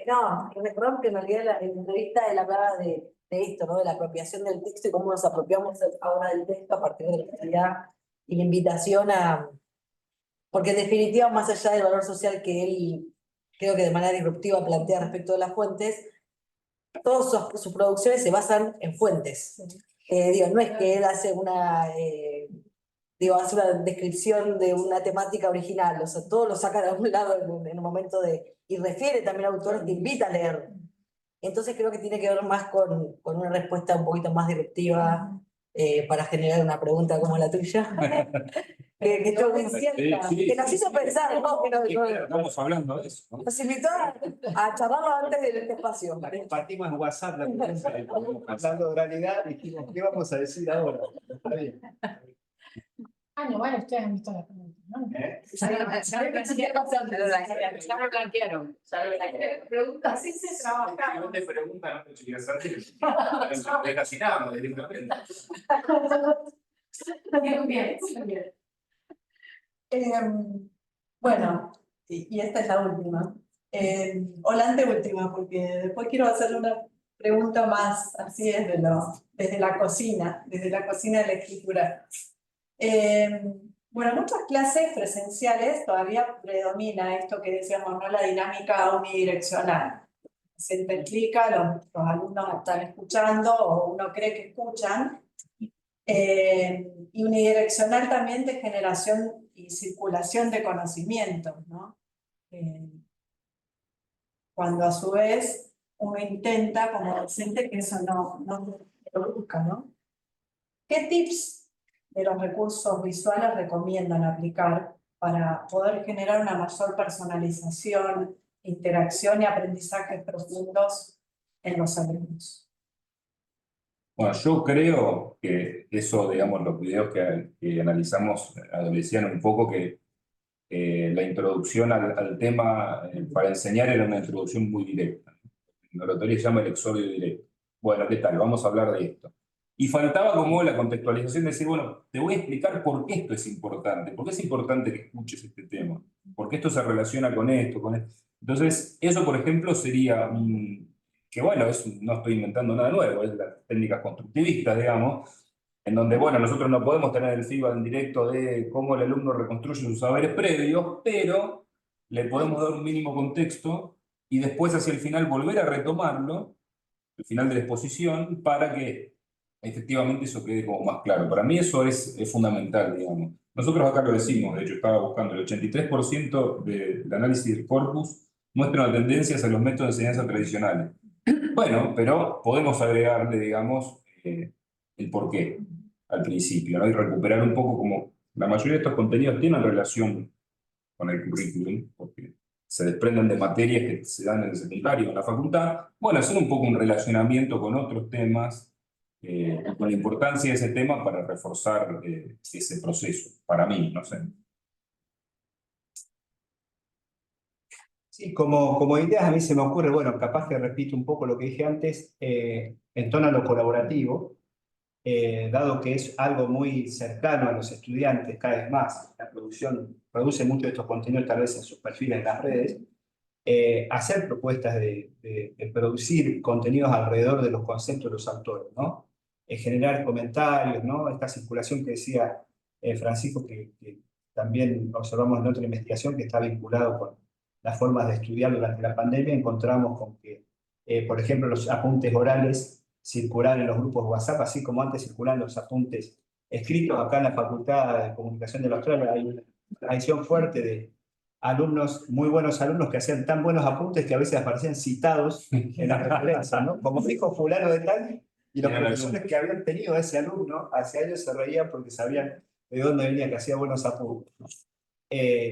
No, recordamos que en realidad en la entrevista él hablaba de esto, ¿no? De la apropiación del texto y cómo nos apropiamos ahora del texto a partir de la realidad y la invitación a... Porque en definitiva, más allá del valor social que él, creo que de manera disruptiva plantea respecto de las fuentes, todas sus producciones se basan en fuentes. Digo, no es que él hace hace una descripción de una temática original, o sea, todo lo saca de algún lado en un momento y refiere también a autores que invita a leer. Entonces creo que tiene que ver más con una respuesta un poquito más disruptiva para generar una pregunta como la tuya. que estuvo muy cierta, Sí, que nos hizo pensar, ¿no? Estamos hablando de eso, ¿no? Nos invitó a charlarlo antes de este espacio. Compartimos en WhatsApp la pregunta, hablando de oralidad, dijimos, ¿qué vamos a decir ahora? Está bien. No, bueno, ustedes han visto la pregunta, ¿no? ¿Eh? Preguntas, así se trabaja. No te preguntan, no te chicas antes. Casi nada, directamente. Bien. Bueno, y esta es la última. O la anteúltima, porque después quiero hacer una pregunta más así desde la cocina de la escritura. Bueno, en muchas clases presenciales todavía predomina esto que decíamos, ¿no? La dinámica unidireccional. Se te explica, los alumnos están escuchando o uno cree que escuchan. Y unidireccional también de generación y circulación de conocimientos, ¿no? Cuando a su vez uno intenta como docente que eso no se produzca, ¿no? ¿Qué tips de los recursos visuales recomiendan aplicar para poder generar una mayor personalización, interacción y aprendizajes profundos en los alumnos? Bueno, yo creo que eso, digamos, los videos que analizamos adolecían un poco que la introducción al tema para enseñar era una introducción muy directa. En oratoria se llama el exordio directo. Bueno, ¿qué tal? Vamos a hablar de esto. Y faltaba como la contextualización de decir, bueno, te voy a explicar por qué esto es importante, por qué es importante que escuches este tema, por qué esto se relaciona con esto, con esto. Entonces, eso, por ejemplo, sería que bueno, no estoy inventando nada nuevo, es las técnicas constructivistas, digamos, en donde, bueno, nosotros no podemos tener el feedback en directo de cómo el alumno reconstruye sus saberes previos, pero le podemos dar un mínimo contexto y después hacia el final volver a retomarlo, el final de la exposición, para que efectivamente eso quede como más claro. Para mí eso es fundamental, digamos. Nosotros acá lo decimos, de hecho estaba buscando, el 83% del análisis del corpus muestra una tendencia hacia los métodos de enseñanza tradicionales. Bueno, pero podemos agregarle, digamos, el porqué al principio, ¿no? Y recuperar un poco como la mayoría de estos contenidos tienen relación con el currículum, porque se desprenden de materias que se dan en el secundario o en la facultad. Bueno, hacer un poco un relacionamiento con otros temas, con la importancia de ese tema para reforzar ese proceso, para mí, no sé. Sí, como ideas a mí se me ocurre, bueno, capaz que repito un poco lo que dije antes, en torno a lo colaborativo, dado que es algo muy cercano a los estudiantes cada vez más, la producción produce mucho de estos contenidos tal vez en sus perfiles en las redes, hacer propuestas de producir contenidos alrededor de los conceptos de los autores, ¿no? Generar comentarios, ¿no? Esta circulación que decía Francisco, que también observamos en otra investigación que está vinculado con las formas de estudiar durante la pandemia, encontramos con que, por ejemplo, los apuntes orales circular en los grupos WhatsApp, así como antes circulan los apuntes escritos. Acá en la Facultad de Comunicación de la Australia hay una tradición fuerte de alumnos, muy buenos alumnos que hacían tan buenos apuntes que a veces aparecían citados en las referencias, ¿no? Como dijo fulano de tal, y los profesores que habían tenido a ese alumno, hacia ellos se reían porque sabían de dónde venía, que hacía buenos apuntes.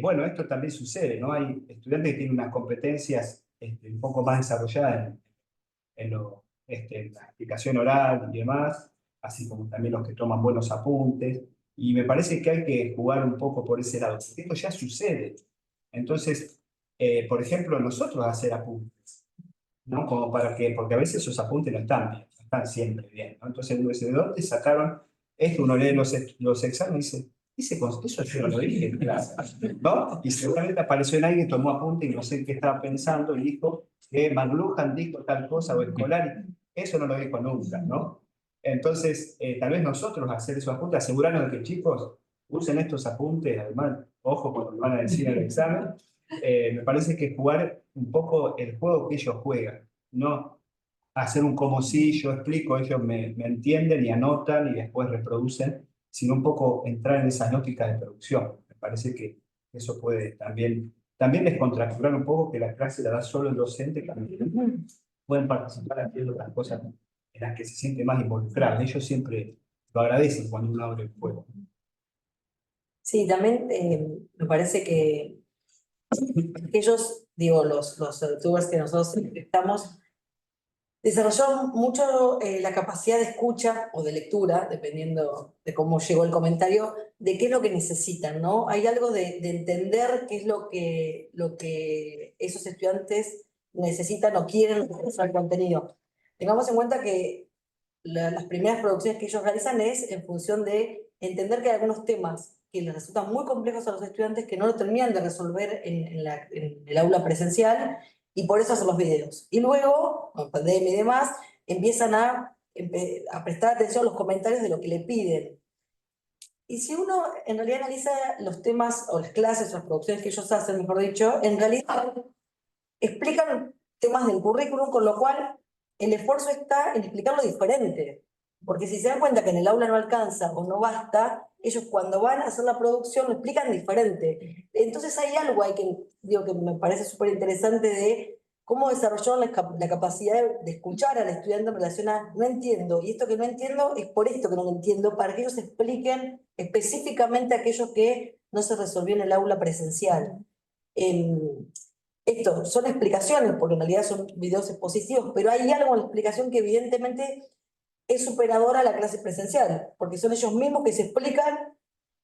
Bueno, esto también sucede, ¿no? Hay estudiantes que tienen unas competencias un poco más desarrolladas en la explicación oral y demás, así como también los que toman buenos apuntes, y me parece que hay que jugar un poco por ese lado, porque esto ya sucede. Entonces, por ejemplo, nosotros hacer apuntes, ¿no? Como para que, porque a veces esos apuntes no están bien, no están siempre bien, ¿no? Entonces uno dice, ¿de dónde sacaron esto? Uno lee los exámenes y dice, eso yo no lo dije en clase, ¿no? Y seguramente apareció en alguien, tomó apunte y no sé qué estaba pensando y dijo que McLuhan dijo tal cosa o Escolari, eso no lo dijo nunca, ¿no? Entonces, tal vez nosotros hacer esos apuntes, asegurarnos de que chicos usen estos apuntes, además, ojo cuando lo van a decir en el examen, me parece que jugar un poco el juego que ellos juegan, no hacer un como si yo explico, ellos me entienden y anotan y después reproducen, sino un poco entrar en esas lógicas de producción. Me parece que eso puede también descontracturar un poco que la clase la da solo el docente, también pueden participar haciendo las cosas en las que se siente más involucrado. Ellos siempre lo agradecen cuando uno abre el juego. Sí, también me parece que ellos, digo, los youtubers que nosotros estamos, desarrollaron mucho la capacidad de escucha o de lectura, dependiendo de cómo llegó el comentario, de qué es lo que necesitan, ¿no? Hay algo de entender qué es lo que esos estudiantes necesitan o quieren al contenido. Tengamos en cuenta que las primeras producciones que ellos realizan es en función de entender que hay algunos temas que les resultan muy complejos a los estudiantes que no lo terminan de resolver en el aula presencial y por eso hacen los videos. Y luego, con pandemia y demás, empiezan a prestar atención a los comentarios de lo que le piden. Y si uno en realidad analiza los temas o las clases o las producciones que ellos hacen, mejor dicho, en realidad explican temas del currículum, con lo cual el esfuerzo está en explicarlo diferente. Porque si se dan cuenta que en el aula no alcanza o no basta, ellos cuando van a hacer la producción lo explican diferente. Entonces hay algo ahí que, digo, que me parece súper interesante de cómo desarrollaron la capacidad de escuchar al estudiante en relación a no entiendo, y esto que no entiendo es por esto que no lo entiendo, para que ellos expliquen específicamente aquello que no se resolvió en el aula presencial. Esto son explicaciones, porque en realidad son videos expositivos, pero hay algo en la explicación que evidentemente es superadora a la clase presencial, porque son ellos mismos que se explican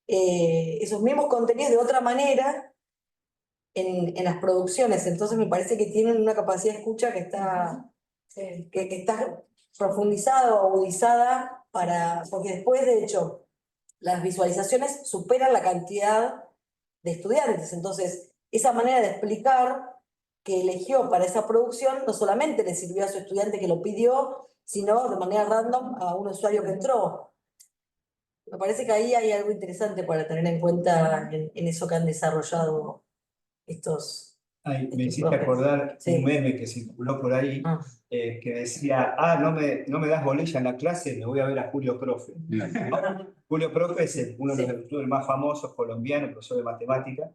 esos mismos contenidos de otra manera en las producciones. Entonces me parece que tienen una capacidad de escucha que está profundizada o agudizada porque después, de hecho, las visualizaciones superan la cantidad de estudiantes. Entonces, esa manera de explicar que eligió para esa producción no solamente le sirvió a su estudiante que lo pidió, sino de manera random a un usuario que entró. Me parece que ahí hay algo interesante para tener en cuenta en eso que han desarrollado estos. Ay, me hiciste profes. acordar Sí. un meme que circuló por ahí, Ah. que decía, no me das bolilla en la clase, me voy a ver a Julio Profe. Julio Profe es uno de los youtubers más famosos colombianos, profesor de matemática.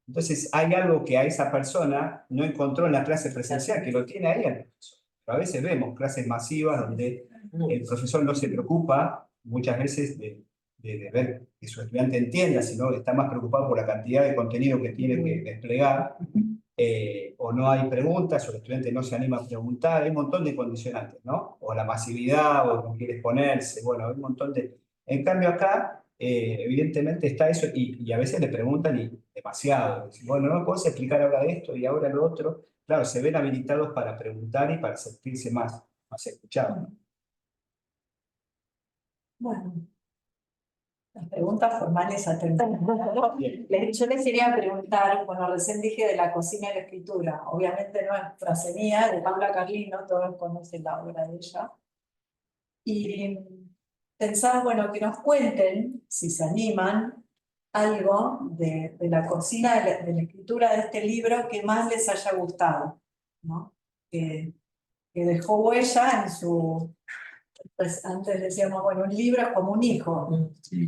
Entonces hay algo que a esa persona no encontró en la clase presencial, que lo tiene ahí al profesor. A veces vemos clases masivas donde el profesor no se preocupa muchas veces de ver que su estudiante entienda, sino está más preocupado por la cantidad de contenido que tiene que desplegar. O no hay preguntas, o el estudiante no se anima a preguntar, hay un montón de condicionantes, ¿no? O la masividad, o no quiere exponerse, bueno, hay un montón de... En cambio acá evidentemente está eso, y a veces le preguntan y demasiado. Dicen, bueno, no puedes explicar ahora esto y ahora lo otro. Claro, se ven habilitados para preguntar y para sentirse más escuchados, ¿no? Bueno, las preguntas formales atentas. Bien. Yo les quería preguntar, bueno, recién dije de la cocina y la escritura. Obviamente no es frase mía, de Paula Carlino, todos conocen la obra de ella. Y pensaba, bueno, que nos cuenten, si se animan, algo de la cocina, de la escritura de este libro que más les haya gustado, ¿no? Que dejó huella en su... Pues antes decíamos, bueno, un libro es como un hijo,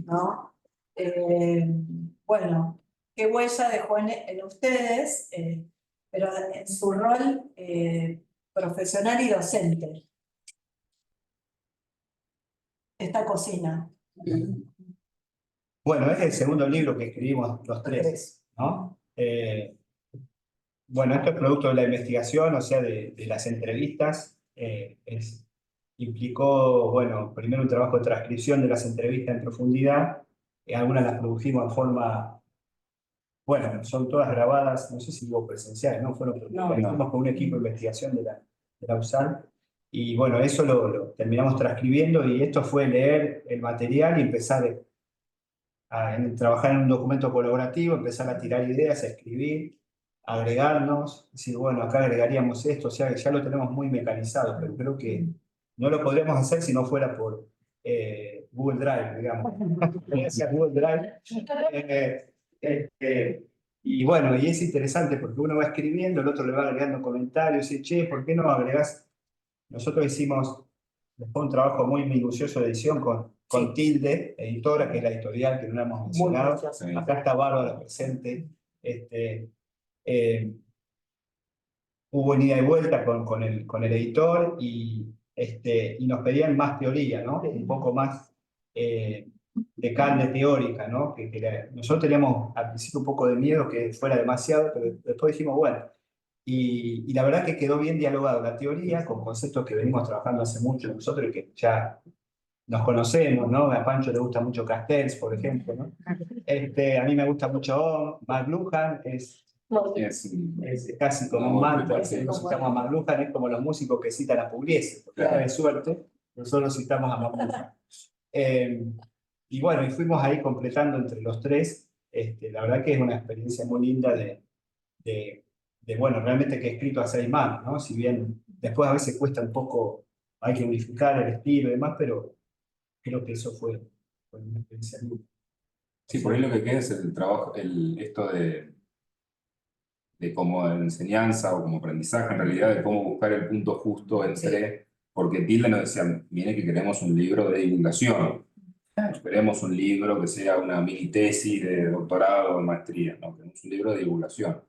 ¿no? Bueno, ¿qué huella dejó en ustedes, pero en su rol profesional y docente? Esta cocina. Bueno, es el segundo libro que escribimos los tres, ¿no? Bueno, esto es producto de la investigación, o sea, de las entrevistas. Implicó, bueno, primero un trabajo de transcripción de las entrevistas en profundidad. Algunas las produjimos en forma, bueno, son todas grabadas, no sé si hubo presenciales, ¿no? Fuimos con un equipo de investigación de la USAL. Y bueno, eso lo terminamos transcribiendo y esto fue leer el material y empezar trabajar en un documento colaborativo, empezar a tirar ideas, a escribir, a agregarnos, decir, bueno, acá agregaríamos esto, o sea, ya lo tenemos muy mecanizado, pero creo que no lo podríamos hacer si no fuera por Google Drive, digamos. Gracias Google Drive. Y bueno, y es interesante porque uno va escribiendo, el otro le va agregando comentarios, y dice, che, ¿por qué no agregás? Nosotros hicimos después un trabajo muy minucioso de edición con Tilde, editora, que es la editorial que no la hemos mencionado. Acá está Bárbara presente. Hubo una ida y vuelta con el editor y nos pedían más teoría, ¿no? Un poco más de carne teórica, ¿no? Nosotros teníamos al principio un poco de miedo que fuera demasiado, pero después dijimos, bueno, y la verdad que quedó bien dialogado la teoría con conceptos que venimos trabajando hace mucho nosotros y que ya nos conocemos, ¿no? A Pancho le gusta mucho Castells, por ejemplo, ¿no? A mí me gusta mucho McLuhan, es casi como un mantra, si nosotros citamos a McLuhan, es como los músicos que citan a Pugliese, porque claro, de suerte, nosotros citamos a McLuhan. Y bueno, y fuimos ahí completando entre los tres. La verdad que es una experiencia muy linda bueno, realmente que he escrito a 6 manos, ¿no? Si bien después a veces cuesta un poco, hay que unificar el estilo y demás, pero creo que eso fue una experiencia muy... Sí, por ahí lo que queda es el trabajo, esto de como enseñanza o como aprendizaje, en realidad, de cómo buscar el punto justo entre, porque Tilde nos decía, viene que queremos un libro de divulgación, no queremos un libro que sea una mini tesis de doctorado o maestría, no, queremos un libro de divulgación.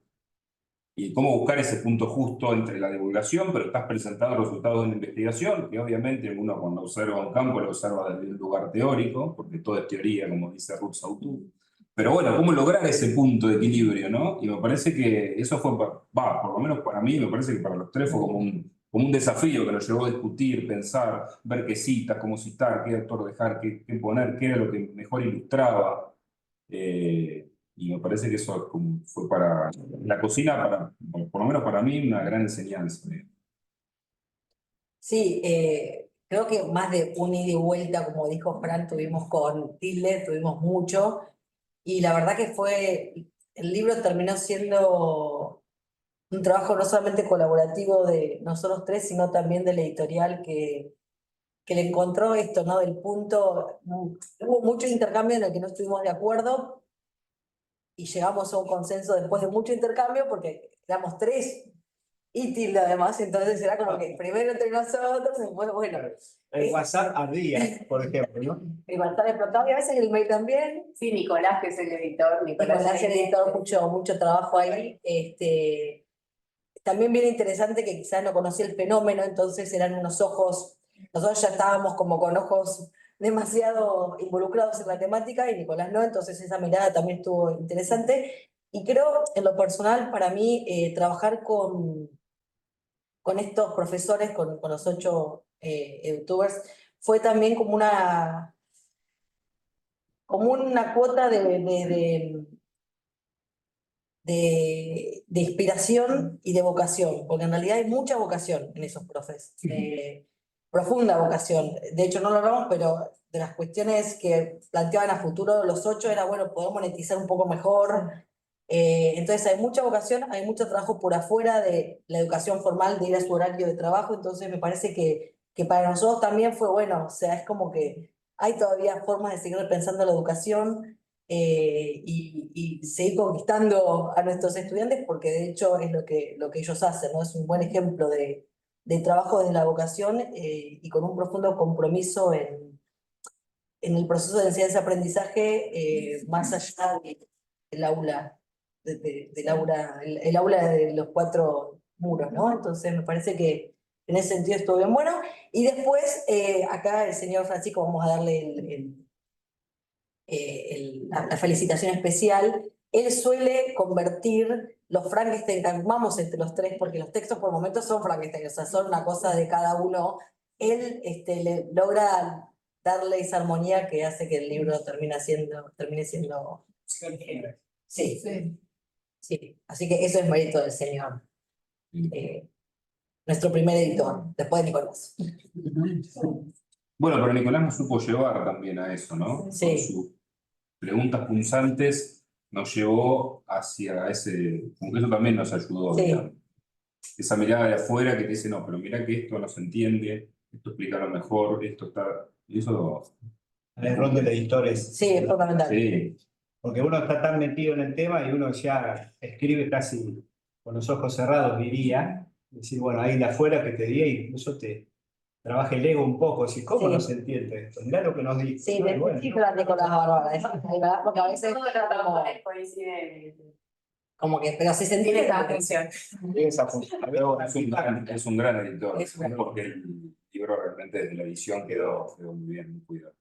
Y cómo buscar ese punto justo entre la divulgación, pero estás presentando resultados de una investigación, que obviamente uno cuando observa un campo lo observa desde un lugar teórico, porque todo es teoría, como dice Ruth Sautu. Pero bueno, cómo lograr ese punto de equilibrio, ¿no? Y me parece que eso fue, por lo menos para mí, me parece que para los tres fue como un desafío que nos llevó a discutir, pensar, ver qué citas, cómo citar, qué autor dejar, qué poner, qué era lo que mejor ilustraba. Y me parece que eso fue para la cocina, por lo menos para mí, una gran enseñanza. Sí, creo que más de un ida y vuelta, como dijo Fran, tuvimos con Tilde, tuvimos mucho, y la verdad que el libro terminó siendo un trabajo no solamente colaborativo de nosotros tres, sino también de la editorial que le encontró esto, ¿no? Del punto, hubo mucho intercambio en el que no estuvimos de acuerdo, y llegamos a un consenso después de mucho intercambio, porque éramos tres y Tilde además, entonces era como que primero entre nosotros, después, bueno. El WhatsApp ardía, por ejemplo, ¿no? El WhatsApp explotaba y a veces el mail también. Sí, Nicolás, que es el editor. Nicolás, el editor, mucho trabajo ahí. También bien interesante que quizás no conocía el fenómeno, entonces eran unos ojos, nosotros ya estábamos como con ojos demasiado involucrados en la temática y Nicolás no, entonces esa mirada también estuvo interesante. Y creo, en lo personal, para mí, trabajar con estos profesores, con los 8 youtubers, fue también como como una cuota de inspiración y de vocación, porque en realidad hay mucha vocación en esos profes, profunda vocación. De hecho, no lo hablamos, pero de las cuestiones que planteaban a futuro los 8 era, bueno, poder monetizar un poco mejor. Entonces hay mucha vocación, hay mucho trabajo por afuera de la educación formal, de ir a su horario de trabajo, entonces me parece que para nosotros también fue bueno, o sea, es como que hay todavía formas de seguir repensando la educación y seguir conquistando a nuestros estudiantes, porque de hecho es lo que ellos hacen, ¿no? Es un buen ejemplo de trabajo desde la vocación y con un profundo compromiso en el proceso de enseñanza-aprendizaje más allá del aula, del aula, el aula de los 4 muros, ¿no? Entonces me parece que en ese sentido estuvo bien bueno. Y después, acá el señor Francisco, vamos a darle la felicitación especial. Él suele convertir los Frankenstein, armamos entre los 3, porque los textos por momentos son Frankenstein, o sea, son una cosa de cada uno. Él le logra darle esa armonía que hace que el libro termine siendo. Sí, sí. Así que eso es mérito del señor. Nuestro primer editor, después de Nicolás. Bueno, pero Nicolás nos supo llevar también a eso, ¿no? Sí. Con sus preguntas punzantes nos llevó hacia ese, como que eso también nos ayudó, Sí. digamos. Esa mirada de afuera que te dice, no, pero mira que esto no se entiende, esto explicarlo mejor, esto está... Y eso... El rol del editor es... Sí, es fundamental. Sí, Porque uno está tan metido en el tema y uno ya escribe casi con los ojos cerrados, diría. Decir, bueno, ahí de afuera que te diga, incluso te trabaja el ego un poco. Decir, ¿cómo Sí. no se entiende esto? Mirá lo que nos dice. Sí, ¿no? Y bueno, sí, la Nicolás Bárbara, ¿verdad? Porque a veces Todos los autores coinciden. como que, pero si se Tiene entiende. esa función. tiene esa función. Pero bueno, es un gran editor, Es un gran porque el libro realmente desde la edición quedó muy bien, muy cuidado.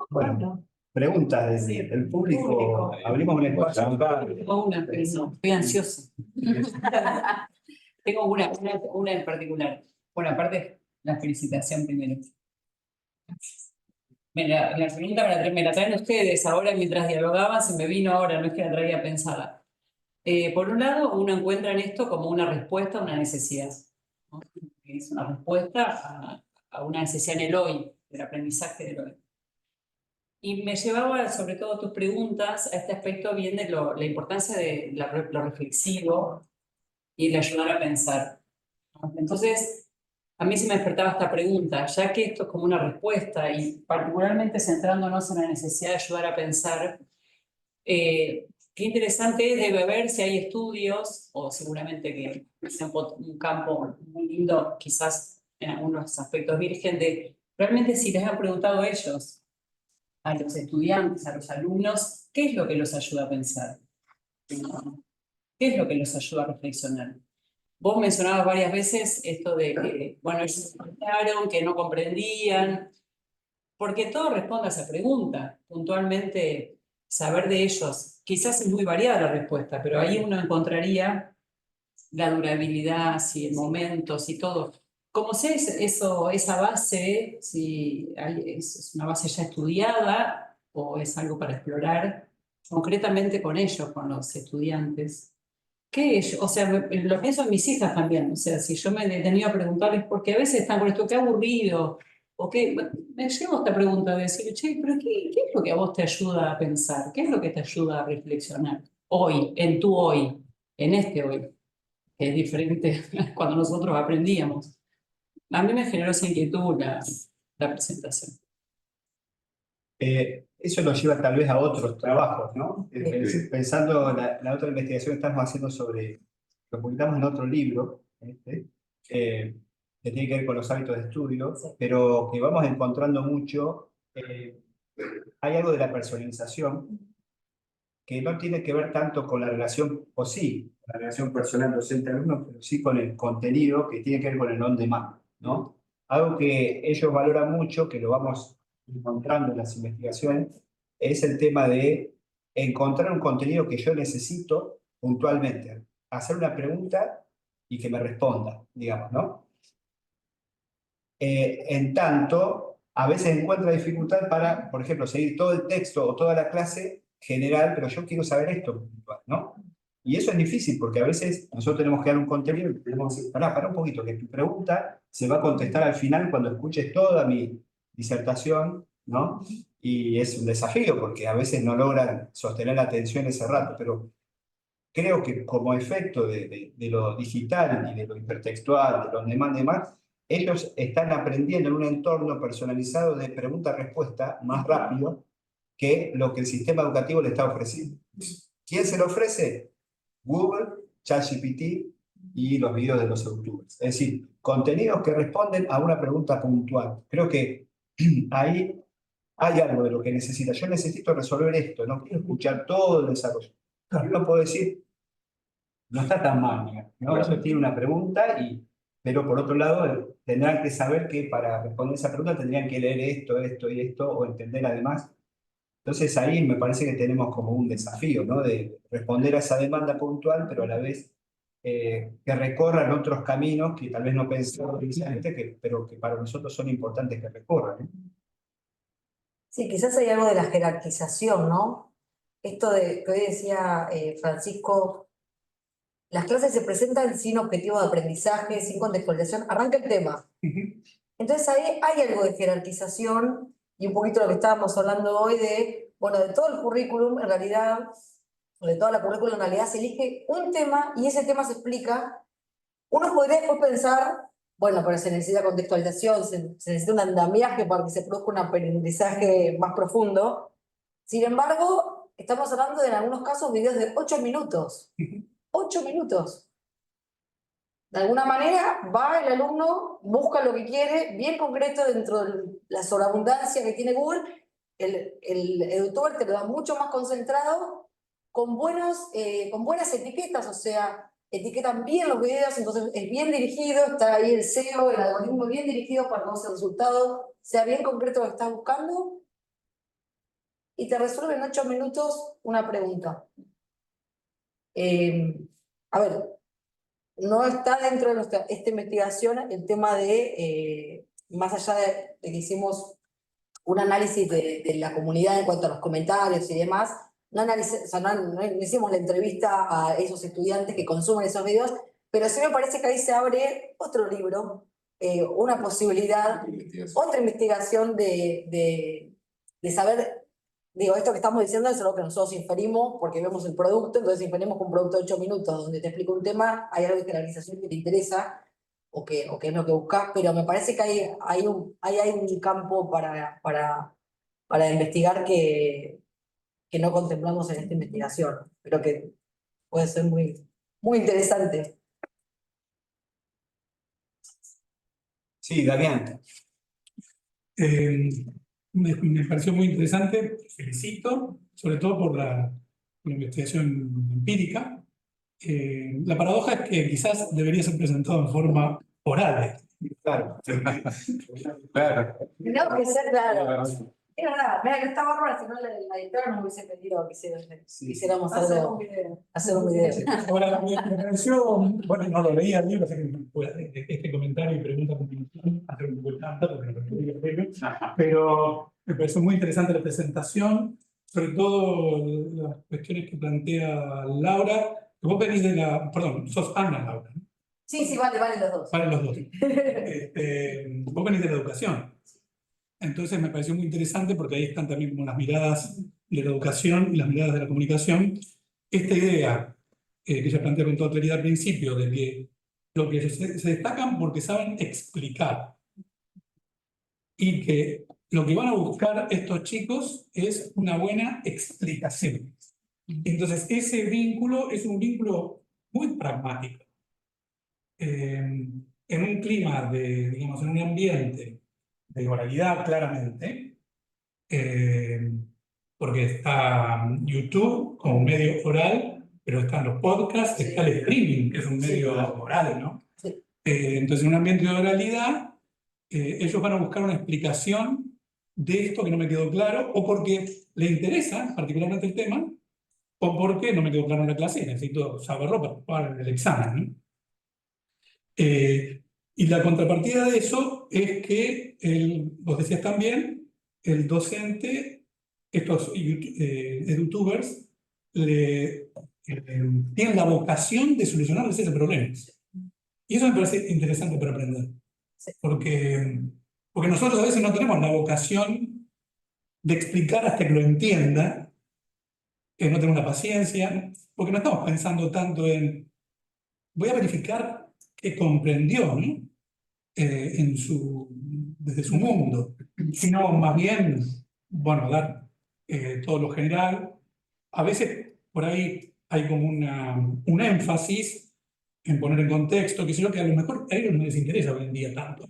bueno, preguntas del público. Abrimos un espacio acá. Tengo una, pero no, estoy ansiosa. Tengo una en particular. Bueno, aparte, la felicitación primero. La pregunta me la traen ustedes ahora mientras dialogaban, se me vino ahora, no es que la traía pensada. Por un lado, uno encuentra en esto como una respuesta a una necesidad, ¿no? Es una respuesta a una necesidad en el hoy, del aprendizaje del hoy. Y me llevaba, sobre todo tus preguntas, a este aspecto bien de la importancia de lo reflexivo y el ayudar a pensar. Entonces, a mí se me despertaba esta pregunta, ya que esto es como una respuesta y particularmente centrándonos en la necesidad de ayudar a pensar, qué interesante es, debe haber si hay estudios, o seguramente que es un campo muy lindo, quizás en algunos aspectos virgen, de realmente si les han preguntado a ellos, a los estudiantes, a los alumnos, ¿qué es lo que los ayuda a pensar? ¿Qué es lo que los ayuda a reflexionar? Vos mencionabas varias veces esto de que, bueno, ellos comentaron que no comprendían, porque todo responde a esa pregunta. Puntualmente, saber de ellos, quizás es muy variada la respuesta, pero ahí uno encontraría la durabilidad, si el momento, si todo. Como sé eso, esa base, si es una base ya estudiada o es algo para explorar, concretamente con ellos, con los estudiantes. ¿Qué es? O sea, lo pienso en mis hijas también. O sea, si yo me he detenido a preguntarles, porque a veces están con esto, qué aburrido, o qué, me llevo a esta pregunta de decir, che, pero ¿qué es lo que a vos te ayuda a pensar? ¿Qué es lo que te ayuda a reflexionar? Hoy, en tu hoy, en este hoy, que es diferente a cuando nosotros aprendíamos. A mí me generó esa inquietud la presentación. Eso nos lleva tal vez a otros trabajos, ¿no? Sí. Pensando la otra investigación que estamos haciendo sobre, lo publicamos en otro libro, que tiene que ver con los hábitos de estudio, pero que vamos encontrando mucho, hay algo de la personalización que no tiene que ver tanto con la relación, o sí, la relación personal docente-alumno, pero sí con el contenido que tiene que ver con el on-demand, ¿no? Algo que ellos valoran mucho, que lo vamos encontrando en las investigaciones, es el tema de encontrar un contenido que yo necesito puntualmente, hacer una pregunta y que me responda, digamos, ¿no? En tanto, a veces encuentra dificultad para, por ejemplo, seguir todo el texto o toda la clase general, pero yo quiero saber esto, ¿no? Y eso es difícil porque a veces nosotros tenemos que dar un contenido y tenemos que decir, pará un poquito, que tu pregunta se va a contestar al final cuando escuches toda mi disertación, ¿no? Y es un desafío porque a veces no logran sostener la atención ese rato, pero creo que como efecto de lo digital y de lo hipertextual, de los demás, ellos están aprendiendo en un entorno personalizado de pregunta-respuesta más rápido que lo que el sistema educativo le está ofreciendo. ¿Quién se lo ofrece? Google, ChatGPT y los videos de los youtubers. Es decir, contenidos que responden a una pregunta puntual. Creo que ahí hay algo de lo que necesita. Yo necesito resolver esto, no quiero escuchar todo el desarrollo. Yo no puedo decir, no está tan mal, ¿no? Eso tiene una pregunta, pero por otro lado tendrán que saber que para responder esa pregunta tendrían que leer esto y esto, o entender además. Entonces ahí me parece que tenemos como un desafío, ¿no? De responder a esa demanda puntual, pero a la vez que recorran otros caminos que tal vez no pensamos inicialmente, pero que para nosotros son importantes que recorran, ¿eh? Sí, quizás hay algo de la jerarquización, ¿no? Esto de que hoy decía Francisco, las clases se presentan sin objetivo de aprendizaje, sin contextualización, arranca el tema. Entonces ahí hay algo de jerarquización y un poquito lo que estábamos hablando hoy de, bueno, de todo el currículum, en realidad, o de toda la currículum, en realidad se elige un tema y ese tema se explica. Uno podría después pensar, bueno, pero se necesita contextualización, se necesita un andamiaje para que se produzca un aprendizaje más profundo. Sin embargo, estamos hablando de, en algunos casos, videos de 8 minutos. 8 minutos. De alguna manera va el alumno, busca lo que quiere, bien concreto dentro de la sobreabundancia que tiene Google, el educador te lo da mucho más concentrado, con buenas etiquetas, o sea, etiquetan bien los videos, entonces es bien dirigido, está ahí el SEO, el algoritmo bien dirigido para que el resultado sea bien concreto lo que estás buscando, y te resuelve en 8 minutos una pregunta. A ver, no está dentro de esta investigación el tema de, más allá de que hicimos un análisis de la comunidad en cuanto a los comentarios y demás, no hicimos la entrevista a esos estudiantes que consumen esos videos, pero sí me parece que ahí se abre otro libro, una posibilidad, otra investigación de saber. Digo, esto que estamos diciendo es algo que nosotros inferimos porque vemos el producto, entonces inferimos que un producto de 8 minutos donde te explico un tema, hay algo de generalización que te interesa o que es lo que buscas, pero me parece que hay un campo para investigar que no contemplamos en esta investigación, pero que puede ser muy, muy interesante. Sí, Damián. Me pareció muy interesante, felicito, sobre todo por la investigación empírica. La paradoja es que quizás debería ser presentado en forma oral. Claro. Claro. Tenemos que ser claros. Es verdad, mira que está bárbaro, si no la editora nos hubiese pedido que quisiéramos hacer un video. Ahora, me pareció, bueno, no lo leía el libro, sé que este comentario y pregunta a continuación, hacer un poco de tanta, porque no lo leí el libro, pero me pareció muy interesante la presentación, sobre todo las cuestiones que plantea Laura, que vos venís de la, perdón, sos Ana Laura, ¿no? Sí, vale los dos. Valen los dos. Vos venís de la educación. Entonces me pareció muy interesante porque ahí están también como las miradas de la educación y las miradas de la comunicación. Esta idea que ella plantea con toda claridad al principio, de que lo que se destacan porque saben explicar y que lo que van a buscar estos chicos es una buena explicación. Entonces ese vínculo es un vínculo muy pragmático. En un clima digamos, en un ambiente de oralidad claramente, porque está YouTube como medio oral, pero están los podcasts, está el streaming, que es un medio oral, ¿no? Sí. Entonces, en un ambiente de oralidad, ellos van a buscar una explicación de esto que no me quedó claro, o porque le interesa particularmente el tema, o porque no me quedó claro en la clase y necesito saberlo para el examen, ¿no? Y la contrapartida de eso es que, vos decías también, el docente, estos edutubers, tienen la vocación de solucionarles ese problema. Y eso me parece interesante para aprender. Porque nosotros a veces no tenemos la vocación de explicar hasta que lo entienda, que no tenemos la paciencia, porque no estamos pensando tanto en, voy a verificar que comprendió, ¿no? Desde su mundo, sino más bien, bueno, dar todo lo general. A veces por ahí hay como un énfasis en poner en contexto, que sé yo, que a lo mejor a ellos no les interesa hoy en día tanto.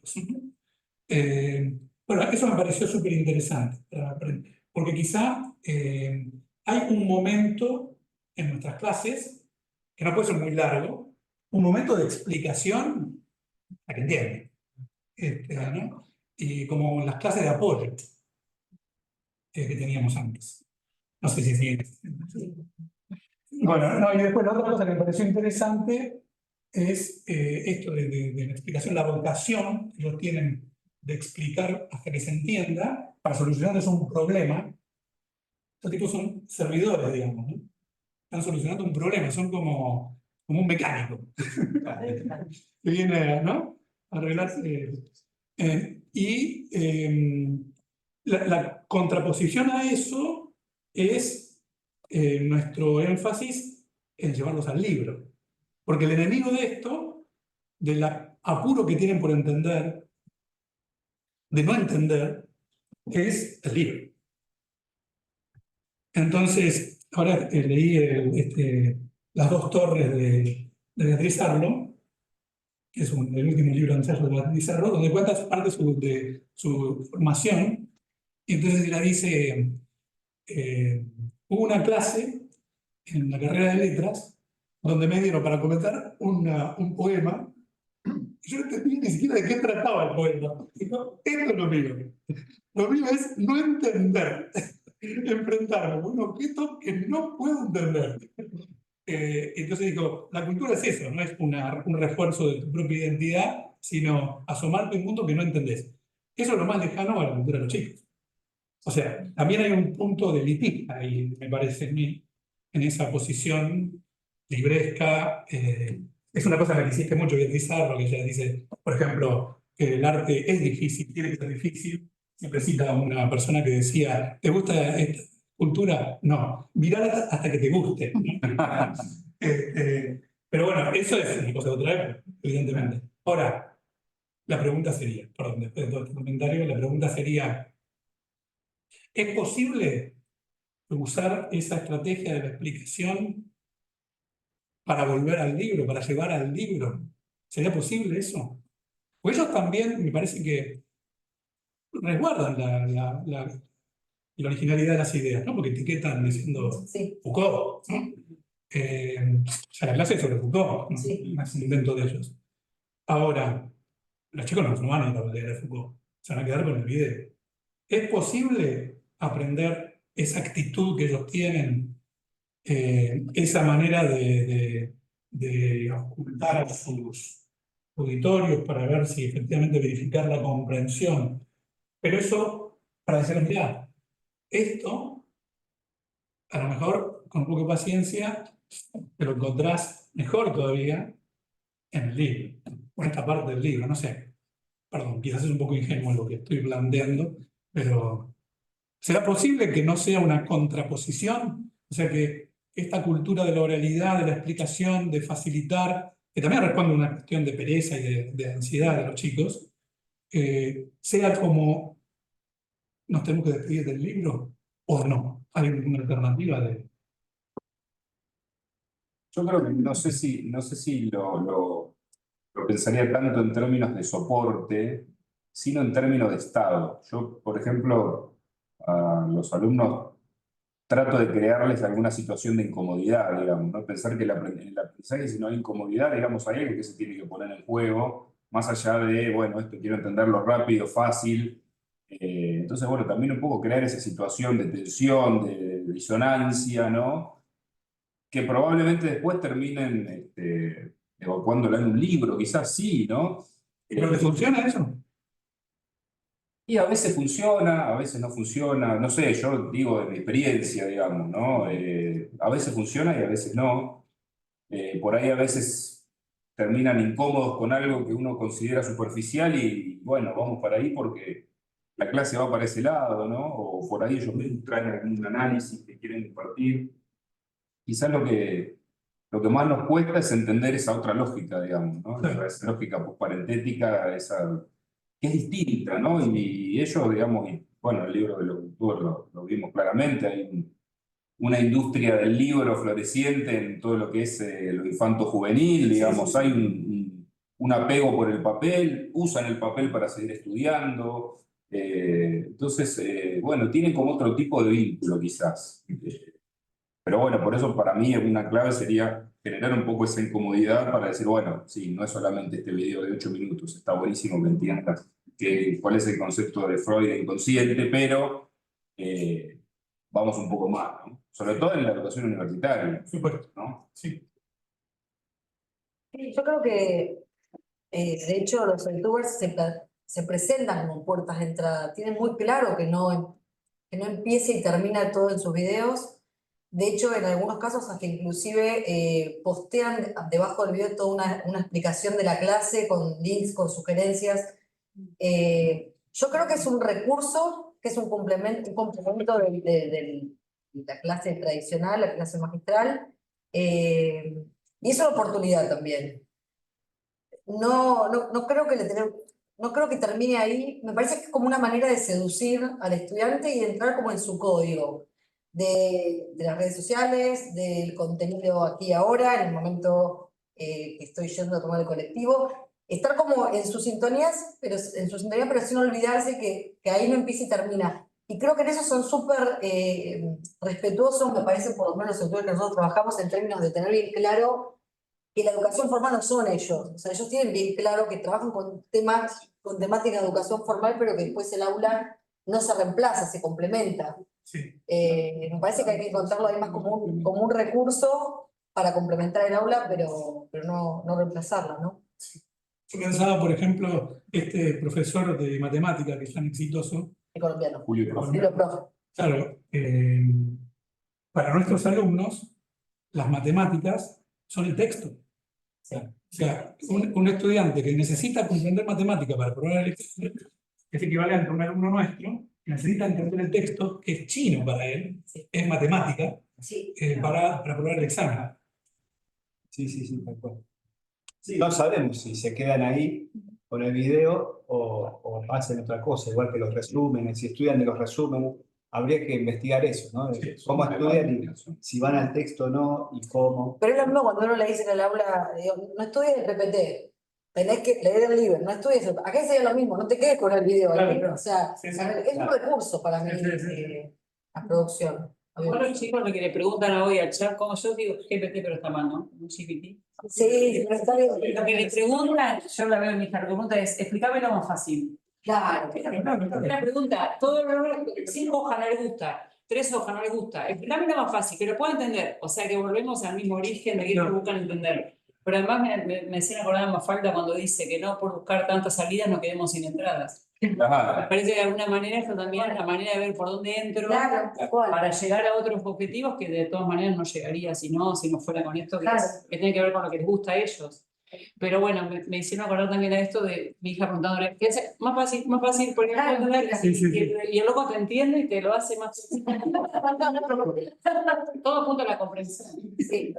Bueno, eso me pareció súper interesante, porque quizá hay un momento en nuestras clases, que no puede ser muy largo, un momento de explicación para que entiendan. ¿No? Y como las clases de apoyo que teníamos antes. No sé si siguen. Bueno, no, y después la otra cosa que me pareció interesante es esto de la explicación, la vocación que ellos tienen de explicar hasta que se entienda para solucionarles un problema. Estos tipos son servidores, digamos, ¿no? Están solucionando un problema, son como un mecánico que viene, ¿no? A arreglar. La contraposición a eso es nuestro énfasis en llevarlos al libro. Porque el enemigo de esto, del apuro que tienen por entender, de no entender, es el libro. Entonces, ahora leí Las dos torres de Beatriz Arlo, que es el último libro de ensayo de Beatriz Arlo, donde cuenta parte de su formación. Y entonces ella dice, hubo una clase en la carrera de letras donde me dieron para comentar un poema y yo no entendía ni siquiera de qué trataba el poema. Digo, esto es lo mío. Lo mío es no entender, enfrentarme con un objeto que no puedo entender. Entonces digo, la cultura es eso, no es un refuerzo de tu propia identidad, sino asomarte a un mundo que no entendés. Eso es lo más lejano a la cultura de los chicos. O sea, también hay un punto de elitista ahí, me parece a mí, en esa posición libresca. Es una cosa que hiciste mucho, Beatriz Arlo, que ella dice, por ejemplo, que el arte es difícil, tiene que ser difícil. Siempre cita a una persona que decía, ¿te gusta esta cultura? No, mirala hasta que te guste. Pero bueno, eso es una cosa de otra época, evidentemente. Ahora, la pregunta sería, perdón, después de todo este comentario, la pregunta sería, ¿es posible usar esa estrategia de la explicación para volver al libro, para llevar al libro? ¿Sería posible eso? Pues ellos también me parece que resguardan la originalidad de las ideas, ¿no? Porque etiquetan diciendo Sí. Foucault, ¿no? Ya la clase es sobre Foucault, ¿no? Sí. No es un invento de ellos. Ahora, los chicos no van a ir a leer a Foucault, se van a quedar con el video. ¿Es posible aprender esa actitud que ellos tienen, esa manera de ocultar a sus auditorios para ver si efectivamente verificar la comprensión? Pero eso, para decirles, mirá, esto, a lo mejor, con un poco de paciencia, te lo encontrás mejor todavía en el libro, o en esta parte del libro, no sé. Perdón, quizás es un poco ingenuo lo que estoy planteando, pero ¿será posible que no sea una contraposición? O sea, que esta cultura de la oralidad, de la explicación, de facilitar, que también responde a una cuestión de pereza y de ansiedad de los chicos, sea como nos tenemos que despedir del libro o no. ¿Hay alguna alternativa de...? Yo creo que no sé si lo pensaría tanto en términos de soporte, sino en términos de estado. Yo, por ejemplo, a los alumnos trato de crearles alguna situación de incomodidad, digamos, ¿no? Pensar que en el aprendizaje, si no hay incomodidad, digamos, hay algo que se tiene que poner en juego, más allá de, bueno, esto quiero entenderlo rápido, fácil. Entonces, bueno, también un poco crear esa situación de tensión, de disonancia, ¿no? Que probablemente después terminen evacuándola en un libro, quizás sí, ¿no? ¿Pero le funciona eso? Y a veces funciona, a veces no funciona, no sé, yo digo de mi experiencia, digamos, ¿no? A veces funciona y a veces no. Por ahí a veces terminan incómodos con algo que uno considera superficial y bueno, vamos para ahí porque la clase va para ese lado, ¿no? O por ahí ellos mismos traen algún análisis que quieren compartir. Quizás lo que más nos cuesta es entender esa otra lógica, digamos, ¿no? Esa lógica parentética, esa que es distinta, ¿no? Y ellos, digamos, y, bueno, el libro de los autores lo vimos claramente, hay una industria del libro floreciente en todo lo que es lo infanto-juvenil, digamos, hay un apego por el papel, usan el papel para seguir estudiando, entonces, bueno, tienen como otro tipo de vínculo quizás. Pero bueno, por eso para mí una clave sería generar un poco esa incomodidad para decir, bueno, sí, no es solamente este video de 8 minutos, está buenísimo que entiendas cuál es el concepto de Freud de inconsciente, pero vamos un poco más, ¿no? Sobre todo en la educación universitaria, Por supuesto. ¿no? Sí. Sí, yo creo que, de hecho, los youtubers se presentan como puertas de entrada. Tienen muy claro que no empieza y termina todo en sus videos. De hecho, en algunos casos hasta inclusive postean debajo del video toda una explicación de la clase con links, con sugerencias. Yo creo que es un recurso, que es un complemento de la clase tradicional, la clase magistral, y es una oportunidad también. No creo que no creo que termine ahí. Me parece que es como una manera de seducir al estudiante y de entrar como en su código de las redes sociales, del contenido aquí y ahora, en el momento que estoy yendo a tomar el colectivo. Estar como en sus sintonías, pero sin olvidarse que ahí no empieza y termina. Y creo que en eso son súper respetuosos, me parece, por lo menos en todo lo que nosotros trabajamos, en términos de tener bien claro que la educación formal no son ellos. O sea, ellos tienen bien claro que trabajan con temas, con temática de educación formal, pero que después el aula no se reemplaza, se complementa. Sí. Me parece que hay que encontrarlo además como un recurso para complementar el aula, pero no reemplazarla, ¿no? Yo pensaba, por ejemplo, este profesor de matemática que es tan exitoso, El colombiano. Julio Profe. Julio Profe. claro, para nuestros alumnos, las matemáticas son el texto. Sí. O sea, un estudiante que necesita comprender matemática para aprobar el examen es equivalente a un alumno nuestro que necesita entender el texto, que es chino para él, Sí. es matemática, Sí. para aprobar el examen. Sí, tal cual. Sí, no sabemos si se quedan ahí con el video o hacen otra cosa, igual que los resúmenes, si estudian de los resúmenes, habría que investigar eso, ¿no? De cómo estudian y si van al texto o no y cómo. Pero es lo mismo cuando uno le dice en el aula, digo, no estudies el PPT, tenés que leer el libro, no estudies el... Acá sería lo mismo, no te quedes con el video. Claro, claro. O sea, Sí, sí. es un recurso para mí, Sí, sí. la producción. Igual los chicos lo que le preguntan hoy al chat, como yo digo GPT, pero está mal, ¿no? Un GPT. Sí, pero está bien. Lo que le preguntan, yo la veo en mis preguntas, es explícamelo más fácil. Claro, Una pregunta, todo 5 hojas no le gusta, 3 hojas no le gusta, explícamelo más fácil, que lo pueda entender. O sea que volvemos al mismo origen de que ellos buscan entender. Pero además me hacía acordar más falta cuando dice que no por buscar tantas salidas nos quedemos sin entradas. Me Ajá. parece que de alguna manera esto también es la manera de ver por dónde entro claro, tal cual. para llegar a otros objetivos que de todas maneras no llegaría si no fuera con esto que, Claro. que tiene que ver con lo que les gusta a ellos. Pero bueno, me hicieron acordar también a esto de mi hija preguntándole, ¿qué es más fácil, porque Claro, no puedo entender, sí, sí. y el loco te entiende y te lo hace más fácil. Todo apunta a la comprensión. Sí.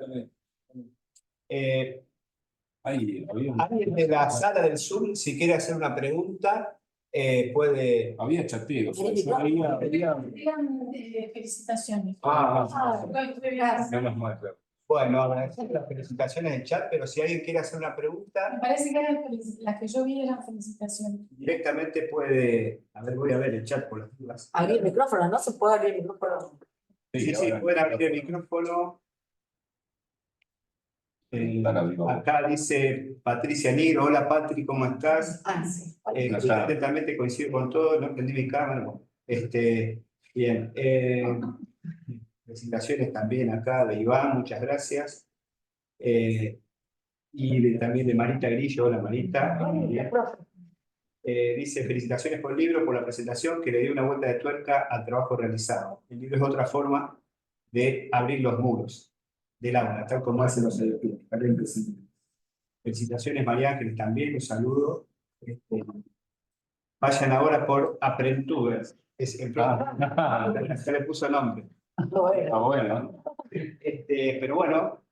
Alguien de la sala del Zoom, si quiere hacer una pregunta, puede. Había chateos. Digan, felicitaciones. Menos mal, claro. Bueno, agradecer las felicitaciones en chat, pero si alguien quiere hacer una Me pregunta, parece que eran las que yo vi eran felicitaciones. directamente puede. A ver, voy a ver el chat por las dudas. Abrir el micrófono, ¿no? Se puede abrir el micrófono. Sí, ahora- pueden abrir el micrófono. Dale, amigo. Acá dice Patricia Nigro, hola Patri, ¿cómo estás? Sí. Atentamente coincido con todo, no prendí mi cámara. Bueno, bien. Presentaciones también acá de Iván, muchas gracias. Y también de Marita Grillo, hola Marita. Dice, felicitaciones por el libro, por la presentación, que le dio una vuelta de tuerca al trabajo realizado. El libro es otra forma de abrir los muros del aula, tal como hacen los educadores. Felicitaciones María Ángeles también, un saludo. Vayan ahora por Aprentubers. Ya le puso nombre. Está bueno. Pero bueno,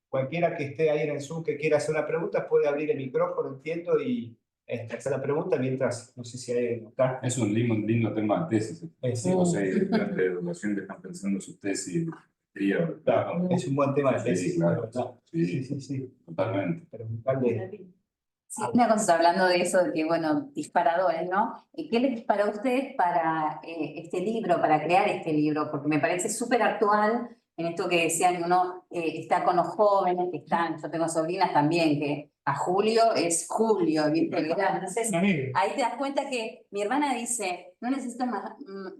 cualquiera que esté ahí en el Zoom que quiera hacer una pregunta puede abrir el micrófono, entiendo, y hacer la pregunta mientras, no sé si hay está. Es un lindo tema de tesis. Sí. No sé, estudiantes de educación que están pensando sus tesis. Claro, es un buen tema de tesis. Sí, claro. Sí. Totalmente. Preguntarle. Sí, una cosa hablando de eso, de que, bueno, disparadores, ¿no? ¿Qué les disparó a ustedes para este libro, para crear este libro? Porque me parece súper actual en esto que decían, uno está con los jóvenes que están, yo tengo sobrinas también, que a Julio es Julio, ¿viste? Entonces, ahí te das cuenta que mi hermana dice, no necesito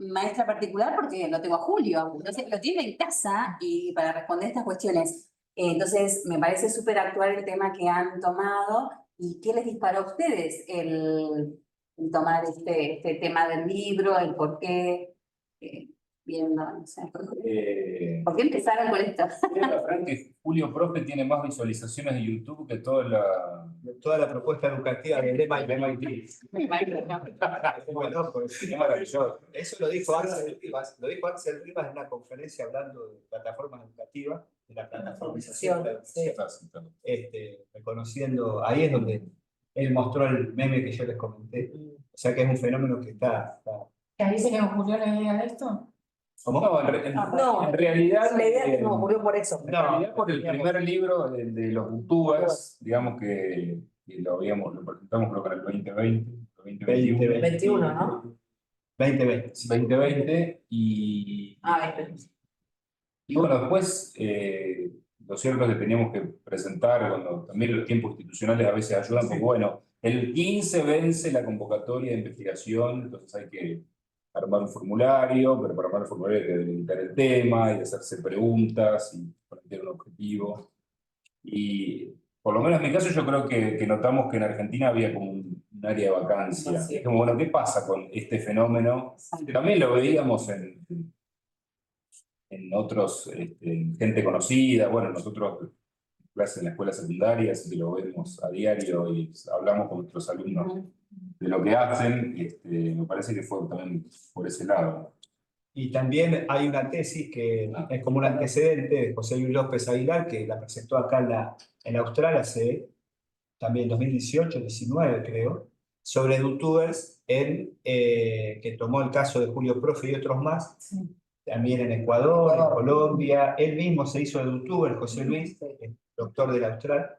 maestra particular porque lo tengo a Julio. Entonces, lo tiene en casa y para responder estas cuestiones. Entonces, me parece súper actual el tema que han tomado. ¿Y qué les disparó a ustedes el tomar este tema del libro, el por qué? Viendo, no sé. ¿Por qué empezaron con esto? Frank, que Julio Profe tiene más visualizaciones de YouTube que toda la propuesta educativa del MIT. Bueno, pues, maravilloso. Eso lo dijo Axel Rivas. Lo dijo Axel Rivas en una conferencia hablando de plataformas educativas, de la plataformización. Reconociendo, ahí es donde él mostró el meme que yo les comenté. O sea que es un fenómeno que está... ¿Que ahí se le ocurrió la idea de esto? ¿Cómo? No, en realidad, la idea que nos ocurrió por eso. En realidad por el primer libro de los youtubers, digamos que lo presentamos creo que en el 2020, 2021, ¿no? 2020. Y bueno, después lo cierto es que teníamos que presentar, cuando también los tiempos institucionales a veces ayudan, porque bueno, el 15 vence la convocatoria de investigación, entonces hay que armar un formulario, pero para armar el formulario hay que delimitar el tema y hacerse preguntas y plantear un objetivo. Y por lo menos en mi caso yo creo que notamos que en Argentina había como un área de vacancia. Es como, bueno, ¿qué pasa con este fenómeno? También lo veíamos en otros, gente conocida, bueno, nosotros clases en la escuela secundaria, así que lo vemos a diario y hablamos con nuestros alumnos de lo que hacen, me parece que fue también por ese lado. Y también hay una tesis que es como un antecedente de José Luis López Aguilar, que la presentó acá en Austral hace también 2018, 19 creo, sobre youtubers, que tomó el caso de Julio Profe y otros más, también en Ecuador, en Colombia. Él mismo se hizo youtuber, José Luis, doctor del Austral.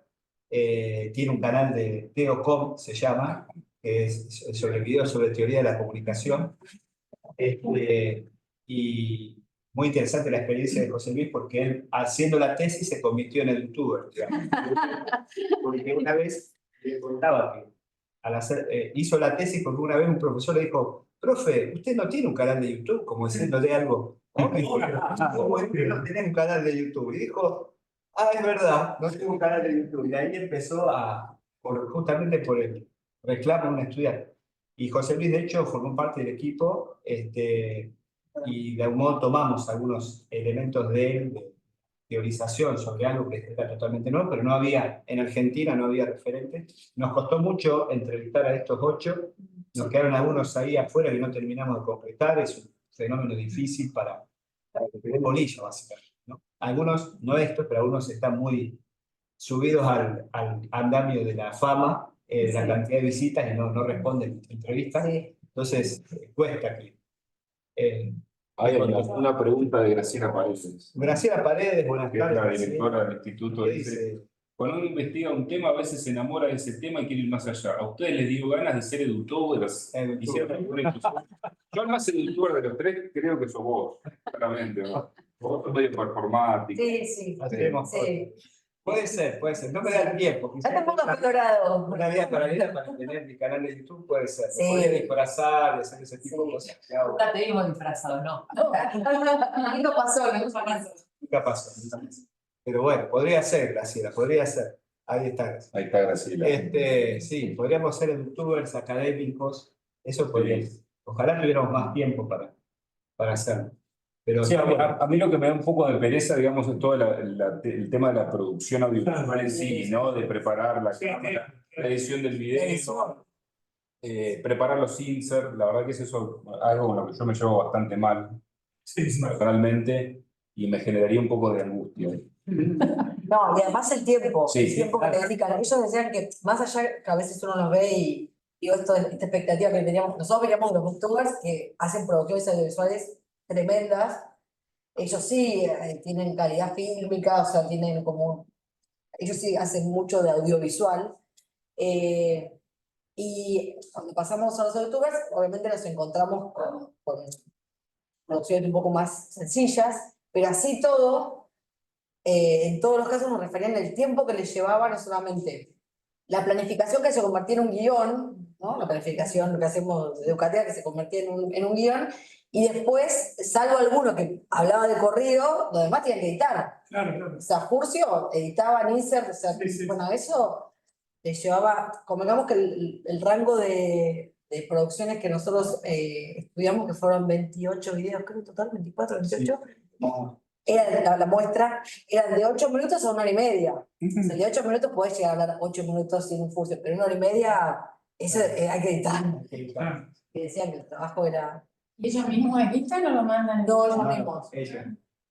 Tiene un canal de Teocom, se llama, que es sobre videos sobre teoría de la comunicación. Y muy interesante la experiencia de José Luis, porque él, haciendo la tesis, se convirtió en el youtuber, digamos. Porque una vez le contaba que al hacer, hizo la tesis porque una vez un profesor le dijo, profe, usted no tiene un canal de YouTube, como diciéndole algo. ¿Cómo es que no tenés un canal de YouTube? Y dijo, es verdad, no tengo un canal de YouTube. Y ahí empezó justamente por el reclamo de un estudiante. Y José Luis, de hecho, formó parte del equipo, y de algún modo tomamos algunos elementos de teorización sobre algo que está totalmente nuevo, pero no había, en Argentina no había referentes. Nos costó mucho entrevistar a estos 8, nos quedaron algunos ahí afuera que no terminamos de concretar, es un fenómeno difícil para que quede bolillo, básicamente, ¿no? Algunos, no estos, pero algunos están muy subidos al andamio de la fama, de la cantidad de visitas y no responden entrevistas. Entonces, cuesta que... Hay una pregunta de Graciela Paredes. Graciela Paredes, buenas tardes. La directora del instituto dice, cuando uno investiga un tema, a veces se enamora de ese tema y quiere ir más allá. ¿A ustedes les dio ganas de ser educadores? Yo el más educador de los 3 creo que sos vos, claramente. Vos sos medio performático. Sí. Puede ser. No me da el tiempo. Ya te pongo colorado. Una vida paralela para tener mi canal de YouTube puede ser. Sí. Podría disfrazar, de hacer ese tipo de cosas. Nunca te vimos disfrazado, ¿no? Nunca pasó. Nunca pasó. Pero bueno, podría ser, Graciela, podría ser. Ahí está. Ahí está Graciela. Sí, podríamos ser youtubers académicos, eso podría. Sí. Ojalá tuviéramos más tiempo para hacerlo. Pero Sí, está bueno. a mí lo que me da un poco de pereza, digamos, es todo el tema de la producción audiovisual en sí, ¿no? De preparar la cámara, la edición del video, preparar los inserts. La verdad que es eso algo con lo que yo me llevo bastante mal, Sí. personalmente, y me generaría un poco de angustia. No, y además el tiempo, Sí, el tiempo que le dedican. Ellos decían que más allá que a veces uno los ve y digo, esta expectativa que teníamos, nosotros veíamos los youtubers que hacen producciones audiovisuales tremendas. Ellos sí tienen calidad fílmica, o sea, tienen como, ellos sí hacen mucho de audiovisual. Y cuando pasamos a los youtubers, obviamente nos encontramos con producciones un poco más sencillas, pero así todo, en todos los casos nos referían el tiempo que les llevaba no solamente la planificación que se convertía en un guión, ¿no? La planificación que hacemos educativa que se convertía en un guión, y después, salvo alguno que hablaba de corrido, los demás tenían que editar. Claro. O sea, Furcio editaba insert, o sea, Sí. bueno, eso les llevaba, convengamos que el rango de producciones que nosotros estudiamos, que fueron 28 videos, creo en total, 24, 28, era la muestra, eran de 8 minutos a 1 hora y media. O sea, de 8 minutos podés llegar a hablar 8 minutos sin un Furcio, pero 1 hora y media, eso hay que editar. Claro. Que decían que el trabajo era... ¿Y ellos mismos editan o lo mandan? No, ellos No, mismos. ellos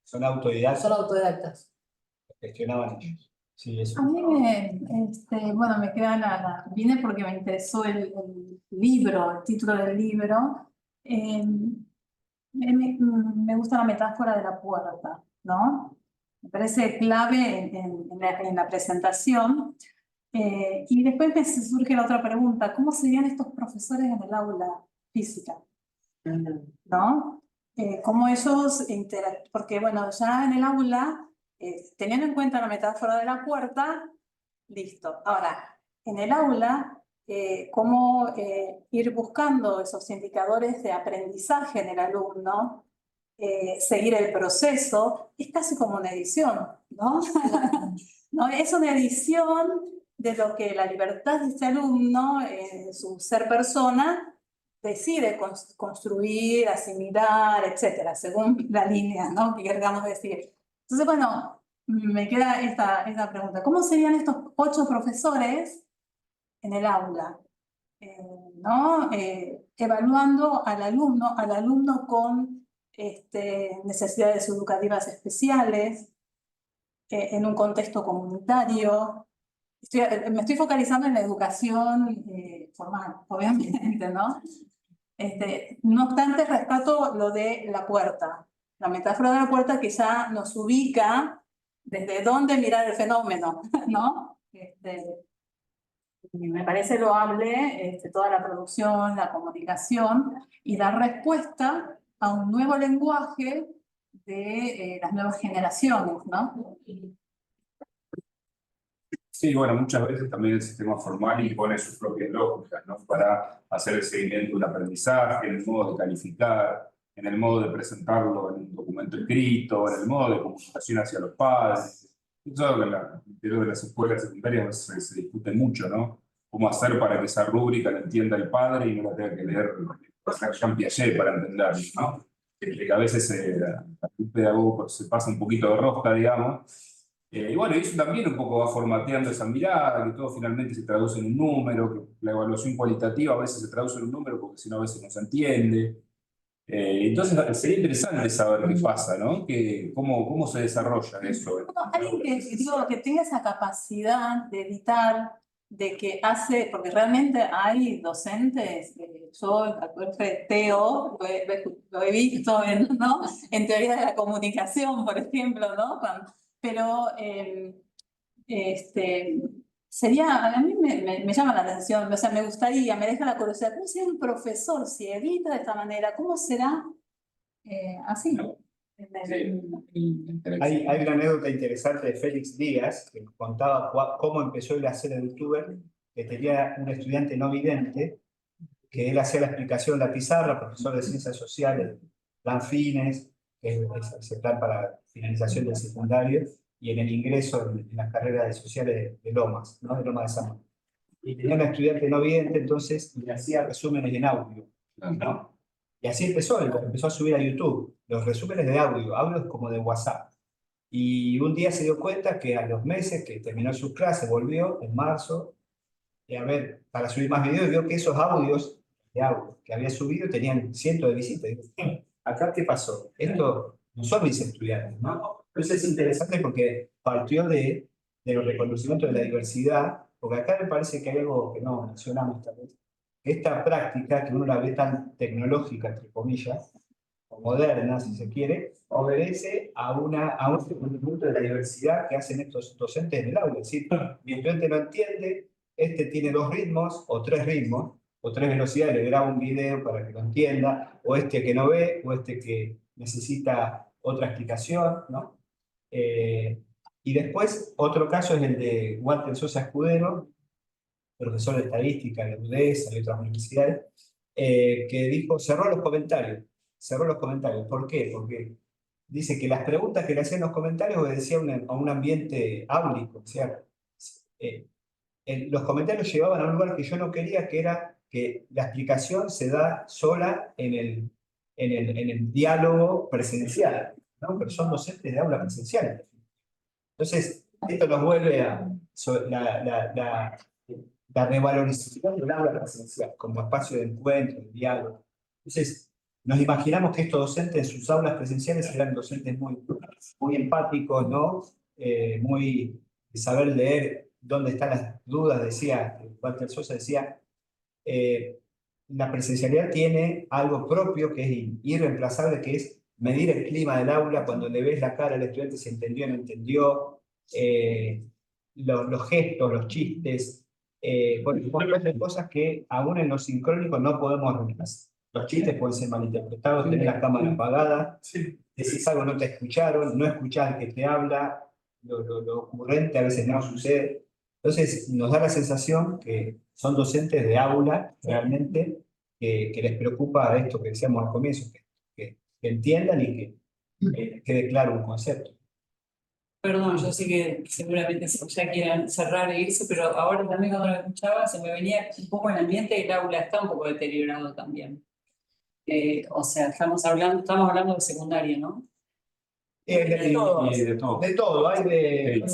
son autodidactas, Son autodidactas. gestionaban ellos. Sí, eso. A mí bueno, me queda vine porque me interesó el libro, el título del libro. Me gusta la metáfora de la puerta, ¿no? Me parece clave en la presentación. Y después me surge la otra pregunta, ¿cómo serían estos profesores en el aula física? ¿No? Cómo ellos porque bueno, ya en el aula, teniendo en cuenta la metáfora de la puerta, listo. Ahora, en el aula, cómo ir buscando esos indicadores de aprendizaje en el alumno, seguir el proceso, es casi como una edición, ¿no? ¿No? Es una edición de lo que la libertad de este alumno, su ser persona, decide construir, asimilar, etcétera, según la línea, ¿no? que queramos decir. Entonces, bueno, me queda esta pregunta. ¿Cómo serían estos 8 profesores en el aula? ¿No? Evaluando al alumno con necesidades educativas especiales, en un contexto comunitario. Me estoy focalizando en la educación formal, obviamente, ¿no? No obstante, rescato lo de la puerta, la metáfora de la puerta que ya nos ubica desde dónde mirar el fenómeno, ¿no? Me parece loable toda la producción, la comunicación y dar respuesta a un nuevo lenguaje de las nuevas generaciones, ¿no? Sí, bueno, muchas veces también el sistema formal impone sus propias lógicas, ¿no? Para hacer el seguimiento de un aprendizaje, en el modo de calificar, en el modo de presentarlo en un documento escrito, en el modo de comunicación hacia los padres. Eso es algo que en el interior de las escuelas secundarias se discute mucho, ¿no? Cómo hacer para que esa rúbrica la entienda el padre y no la tenga que leer Jean Piaget para entenderla, ¿no? Que a veces el pedagogo se pasa un poquito de rosca, digamos. Y bueno, eso también un poco va formateando esa mirada, que todo finalmente se traduce en un número, que la evaluación cualitativa a veces se traduce en un número porque si no a veces no se entiende. Entonces sería interesante saber qué pasa, ¿no? Cómo se desarrolla eso. Alguien que tenga esa capacidad de editar, de que hace, porque realmente hay docentes, yo al profe Teo lo he visto ¿no? En teoría de la comunicación, por ejemplo, ¿no? Pero a mí me llama la atención, o sea, me gustaría, me deja la curiosidad, ¿cómo sería un profesor si edita de esta manera? ¿Cómo será así? Hay una anécdota interesante de Félix Díaz, que contaba cómo empezó él a ser el youtuber, que tenía un estudiante no vidente, que él hacía la explicación en la pizarra, profesor de ciencias sociales, plan fines, que es el plan para finalización del secundario, y en el ingreso en las carreras sociales de Lomas, ¿no? De Lomas de Zamora. Y tenía una estudiante no vidente, entonces le hacía resúmenes en audio, ¿no? Y así empezó a subir a YouTube los resúmenes de audio, audios como de WhatsApp. Y un día se dio cuenta que a los meses que terminó sus clases, volvió en marzo, y a ver, para subir más videos, y vio que esos audios de audio que había subido tenían cientos de visitas. Y digo, ¿acá qué pasó? Esto no son mis estudiantes, ¿no? Entonces es interesante porque partió de los reconocimientos de la diversidad, porque acá me parece que hay algo que no mencionamos también. Esta práctica, que uno la ve tan tecnológica, entre comillas, o moderna, si se quiere, obedece a un reconocimiento de la diversidad que hacen estos docentes en el aula. Es decir, mi estudiante no entiende, este tiene 2 ritmos, o 3 ritmos, o 3 velocidades, le grabo un video para que lo entienda, o este que no ve, o este que necesita otra explicación, ¿no? Y después, otro caso es el de Walter Sosa Escudero, profesor de estadística de UDESA y otras universidades, que dijo, cerró los comentarios. ¿Por qué? Porque dice que las preguntas que le hacían los comentarios obedecían a un ambiente áulico. O sea, los comentarios llevaban a un lugar que yo no quería, que era que la explicación se da sola en el diálogo presencial, ¿no? Pero son docentes de aula presencial. Entonces, esto nos vuelve a la revalorización del aula presencial como espacio de encuentro, de diálogo. Entonces, nos imaginamos que estos docentes en sus aulas presenciales eran docentes muy empáticos, ¿no? Muy de saber leer dónde están las dudas, decía Walter Sosa, decía, la presencialidad tiene algo propio que es irreemplazable, que es medir el clima del aula cuando le ves la cara al estudiante si entendió o no entendió, los gestos, los chistes, hay cosas que aún en los sincrónicos no podemos reemplazar. Los chistes pueden ser malinterpretados, tener la cámara apagada, decís algo, no te escucharon, no escuchás al que te habla, lo ocurrente a veces no sucede. Entonces nos da la sensación que son docentes de aula realmente que les preocupa esto que decíamos al comienzo, que entiendan y que quede claro un concepto. Perdón, yo sé que seguramente ya quieran cerrar e irse, pero ahora también cuando lo escuchaba se me venía un poco el ambiente del aula está un poco deteriorado también. O sea, estamos hablando de secundaria, ¿no? De todo. De todo, hay de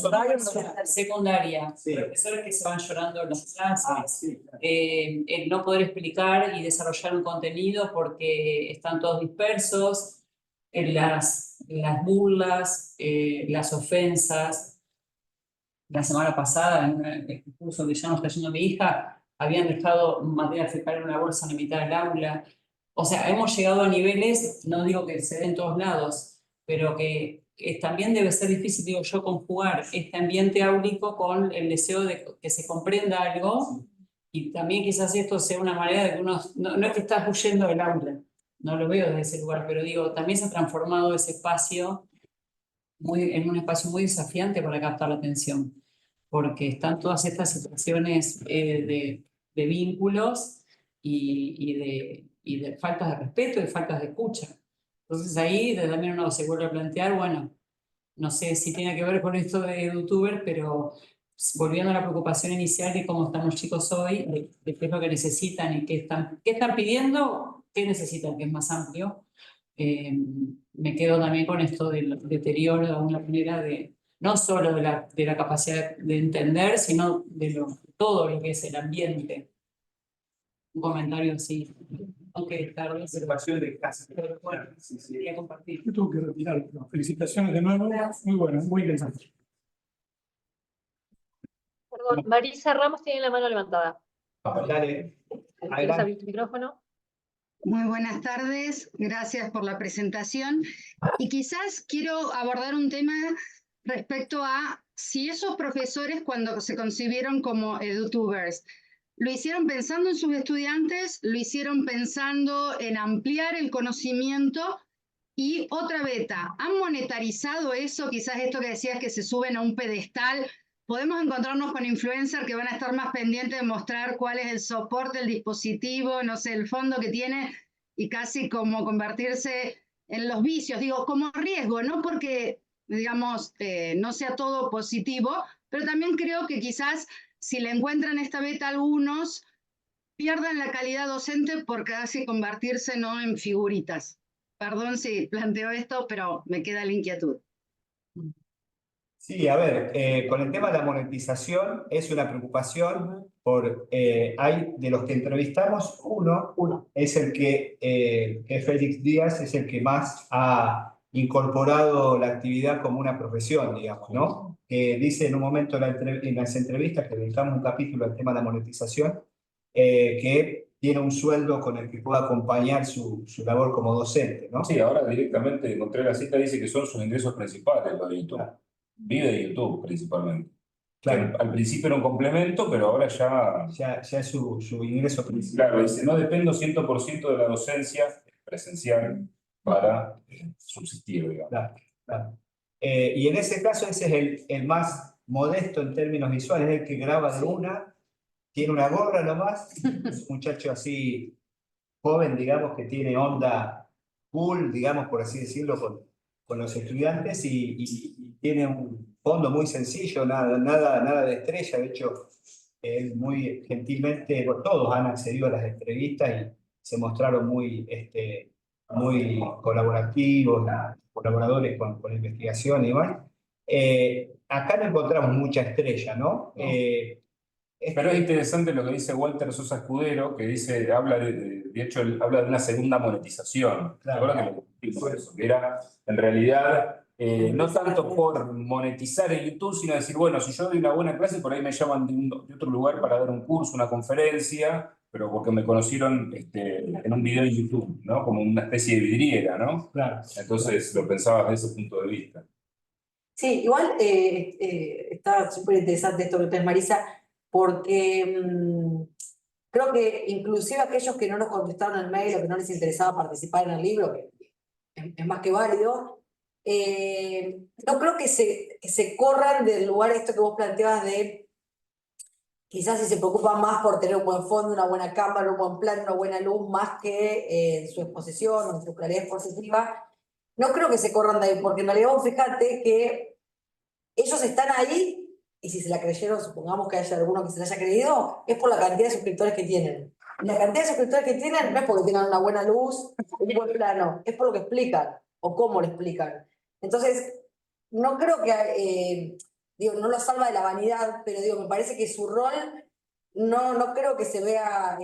secundaria, sí. Profesores que se van llorando en las clases, Sí, claro. El no poder explicar y desarrollar un contenido porque están todos dispersos, las burlas, las ofensas. La semana pasada, en el curso que ya nos está yendo mi hija, habían dejado materia fecal en una bolsa en la mitad del aula. O sea, hemos llegado a niveles, no digo que se den en todos lados, pero que también debe ser difícil, digo yo, conjugar este ambiente áulico con el deseo de que se comprenda algo, y también quizás esto sea una manera de que uno, no es que estás huyendo del aula, no lo veo desde ese lugar, pero digo, también se ha transformado ese espacio en un espacio muy desafiante para captar la atención, porque están todas estas situaciones de vínculos y de faltas de respeto y faltas de escucha. Entonces ahí también uno se vuelve a plantear, bueno, no sé si tiene que ver con esto de YouTuber, pero volviendo a la preocupación inicial de cómo están los chicos hoy, de qué es lo que necesitan y qué están pidiendo, qué necesitan, que es más amplio. Me quedo también con esto del deterioro de alguna manera no solo de la capacidad de entender, sino de todo lo que es el ambiente. Un comentario así, aunque tarde, Observación de casa. pero bueno, quería compartir. Yo tuve que retirar, pero felicitaciones de nuevo, muy bueno, muy interesante. Perdón, Marisa Ramos tiene la mano levantada. Dale. ¿Quieres abrir tu micrófono? Muy buenas tardes, gracias por la presentación. Y quizás quiero abordar un tema respecto a si esos profesores cuando se concibieron como edutubers, lo hicieron pensando en sus estudiantes, lo hicieron pensando en ampliar el conocimiento. Y otra beta, ¿han monetarizado eso? Quizás esto que decías que se suben a un pedestal. Podemos encontrarnos con influencers que van a estar más pendientes de mostrar cuál es el soporte del dispositivo, no sé, el fondo que tiene, y casi como convertirse en los vicios. Digo, como riesgo, no porque digamos, no sea todo positivo, pero también creo que quizás si le encuentran esta beta a algunos, pierdan la calidad docente por casi convertirse, ¿no?, en figuritas. Perdón si planteo esto, pero me queda la inquietud. Sí, a ver, con el tema de la monetización es una preocupación hay de los que entrevistamos, uno es el que es Félix Díaz, es el que más ha incorporado la actividad como una profesión, digamos, ¿no? Que dice en un momento en las entrevistas que dedicamos un capítulo al tema de la monetización, que tiene un sueldo con el que pueda acompañar su labor como docente, ¿no? Sí, ahora directamente encontré la cita, dice que son sus ingresos principales los de YouTube. Vive de YouTube principalmente. Claro. Que al principio era un complemento, pero ahora ya es su ingreso principal. Claro, dice, no dependo 100% de la docencia presencial para subsistir, digamos. Claro, claro. Y en ese caso ese es el más modesto en términos visuales, es el que graba de una, tiene una gorra nomás, es un muchacho así joven, digamos, que tiene onda cool, digamos, por así decirlo, con los estudiantes y tiene un fondo muy sencillo, nada de estrella. De hecho, él muy gentilmente, todos han accedido a las entrevistas y se mostraron muy colaborativos, colaboradores con la investigación y demás. Acá no encontramos mucha estrella, ¿no? Pero es interesante lo que dice Walter Sosa Escudero, que dice, habla de hecho, él habla de una segunda monetización. Claro. Ahora que lo discutimos eso, que era, en realidad, no tanto por monetizar en YouTube, sino decir, bueno, si yo doy una buena clase, por ahí me llaman de otro lugar para dar un curso, una conferencia, pero porque me conocieron en un video en YouTube, ¿no? Como una especie de vidriera, ¿no? Claro. Entonces lo pensaba desde ese punto de vista. Sí, igual está súper interesante esto que traes, Marisa, porque creo que inclusive aquellos que no nos contestaron el mail o que no les interesaba participar en el libro, que es más que válido, no creo que se corran del lugar esto que vos planteabas de quizás si se preocupan más por tener un buen fondo, una buena cámara, un buen plan, una buena luz, más que en su exposición o en su claridad expositiva. No creo que se corran de ahí, porque en realidad vos fíjate que ellos están ahí, y si se la creyeron, supongamos que haya alguno que se la haya creído, es por la cantidad de suscriptores que tienen. Y la cantidad de suscriptores que tienen no es porque tengan una buena luz, un buen plano, es por lo que explican, o cómo lo explican. Entonces, no creo que, digo, no lo salva de la vanidad, pero digo, me parece que su rol no creo que se vea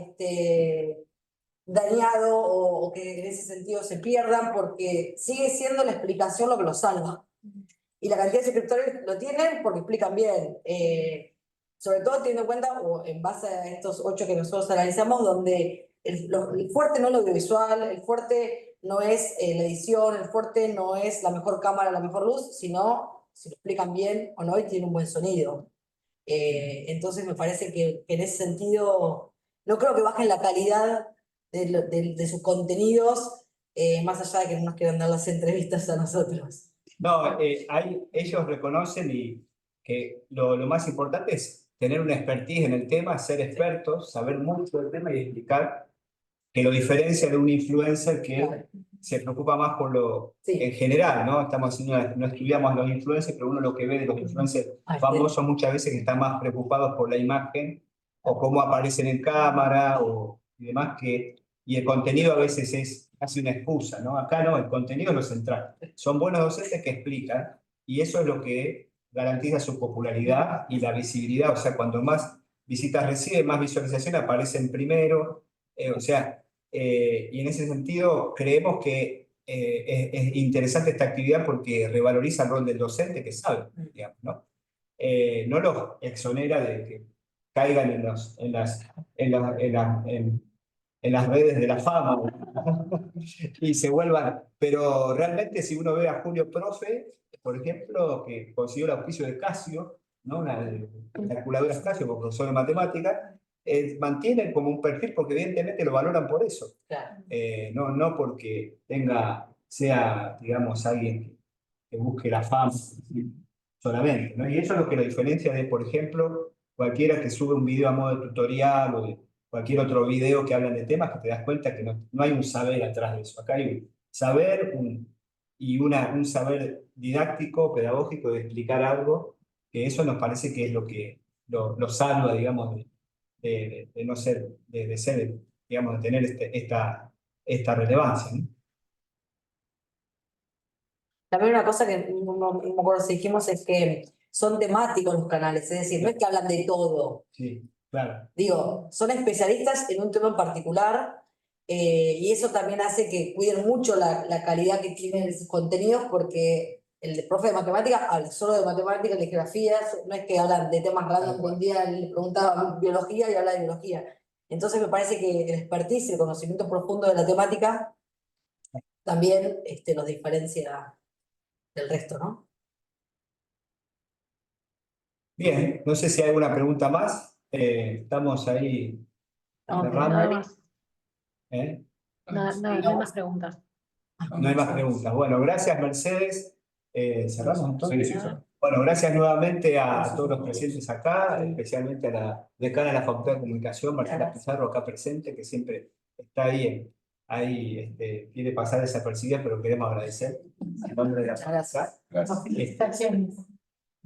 dañado o que en ese sentido se pierdan, porque sigue siendo la explicación lo que lo salva. Y la cantidad de suscriptores lo tienen porque explican bien. Sobre todo teniendo en cuenta, o en base a estos 8 que nosotros analizamos, donde el fuerte no es lo audiovisual, el fuerte no es la edición, el fuerte no es la mejor cámara, la mejor luz, sino si lo explican bien o no y tiene un buen sonido. Entonces me parece que en ese sentido no creo que bajen la calidad de sus contenidos, más allá de que no nos quieran dar las entrevistas a nosotros. No, ellos reconocen que lo más importante es tener una expertise en el tema, ser expertos, saber mucho del tema y explicar que lo diferencia de un influencer que se preocupa más por lo en general, ¿no? No estudiamos a los influencers, pero uno lo que ve de los influencers famosos muchas veces que están más preocupados por la imagen o cómo aparecen en cámara y demás, y el contenido a veces es casi una excusa, ¿no? Acá no, el contenido es lo central. Son buenos docentes que explican y eso es lo que garantiza su popularidad y la visibilidad. O sea, cuando más visitas recibe, más visualización aparecen primero. Y en ese sentido creemos que es interesante esta actividad porque revaloriza el rol del docente que sabe, digamos, ¿no? No los exonera de que caigan en las redes de la fama y se vuelvan, pero realmente si uno ve a Julio Profe, por ejemplo, que consiguió el auspicio de Casio, ¿no? Una calculadora Casio como profesor de matemática, mantienen como un perfil porque evidentemente lo valoran por eso, Claro. No porque sea, digamos, alguien que busque la fama solamente, ¿no? Y eso es lo que lo diferencia de, por ejemplo, cualquiera que sube un video a modo de tutorial o de cualquier otro video que hablan de temas, que te das cuenta que no hay un saber atrás de eso. Acá hay un saber, y un saber didáctico, pedagógico de explicar algo, que eso nos parece que es lo que lo salva, digamos, de no ser, de ser, digamos, de tener esta relevancia, ¿no? También una cosa que no me acuerdo si dijimos es que son temáticos los canales, es decir, no es que hablan de todo. Sí, claro. Digo, son especialistas en un tema en particular y eso también hace que cuiden mucho la calidad que tienen sus contenidos porque el profe de matemáticas habla solo de matemáticas, de geografía, no es que hablan de temas random, un día le preguntaban biología y habla de biología. Entonces me parece que el expertise, el conocimiento profundo de la temática también los diferencia del resto, ¿no? Bien, no sé si hay alguna pregunta más. Estamos ahí cerrando. Nada más. ¿Eh? No hay más preguntas. No hay más preguntas. Bueno, gracias, Mercedes. ¿Cerramos entonces? Sí. Bueno, gracias nuevamente a todos los presentes acá, especialmente a la decana de la Facultad de Comunicación, Marcela Pizarro, acá presente, que siempre está ahí quiere pasar desapercibida, pero queremos agradecer en nombre de la facultad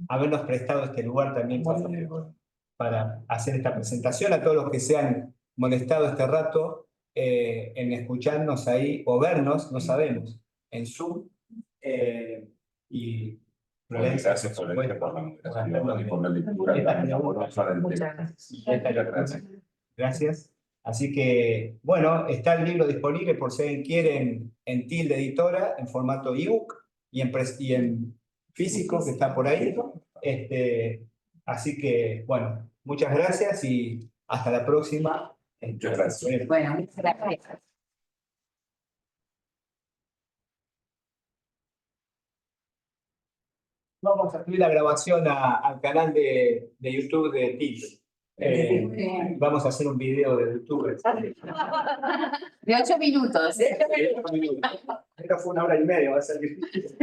habernos prestado este lugar también para hacer esta presentación. A todos los que se han molestado este rato en escucharnos ahí o vernos, no sabemos, en Zoom. Y gracias por la moderación y por la lectura. Muchas gracias. Gracias. Así que, bueno, está el libro disponible por si alguien quiere en Tilde Editora, en formato ebook y en físico, que está por ahí. Así que, bueno, muchas gracias y hasta la próxima. Muchas gracias. Bueno, muchas gracias. Vamos a subir la grabación al canal de YouTube de Tilde. Vamos a hacer un video de YouTube. De 8 minutos. Esto fue 1 hora y media, va a ser difícil.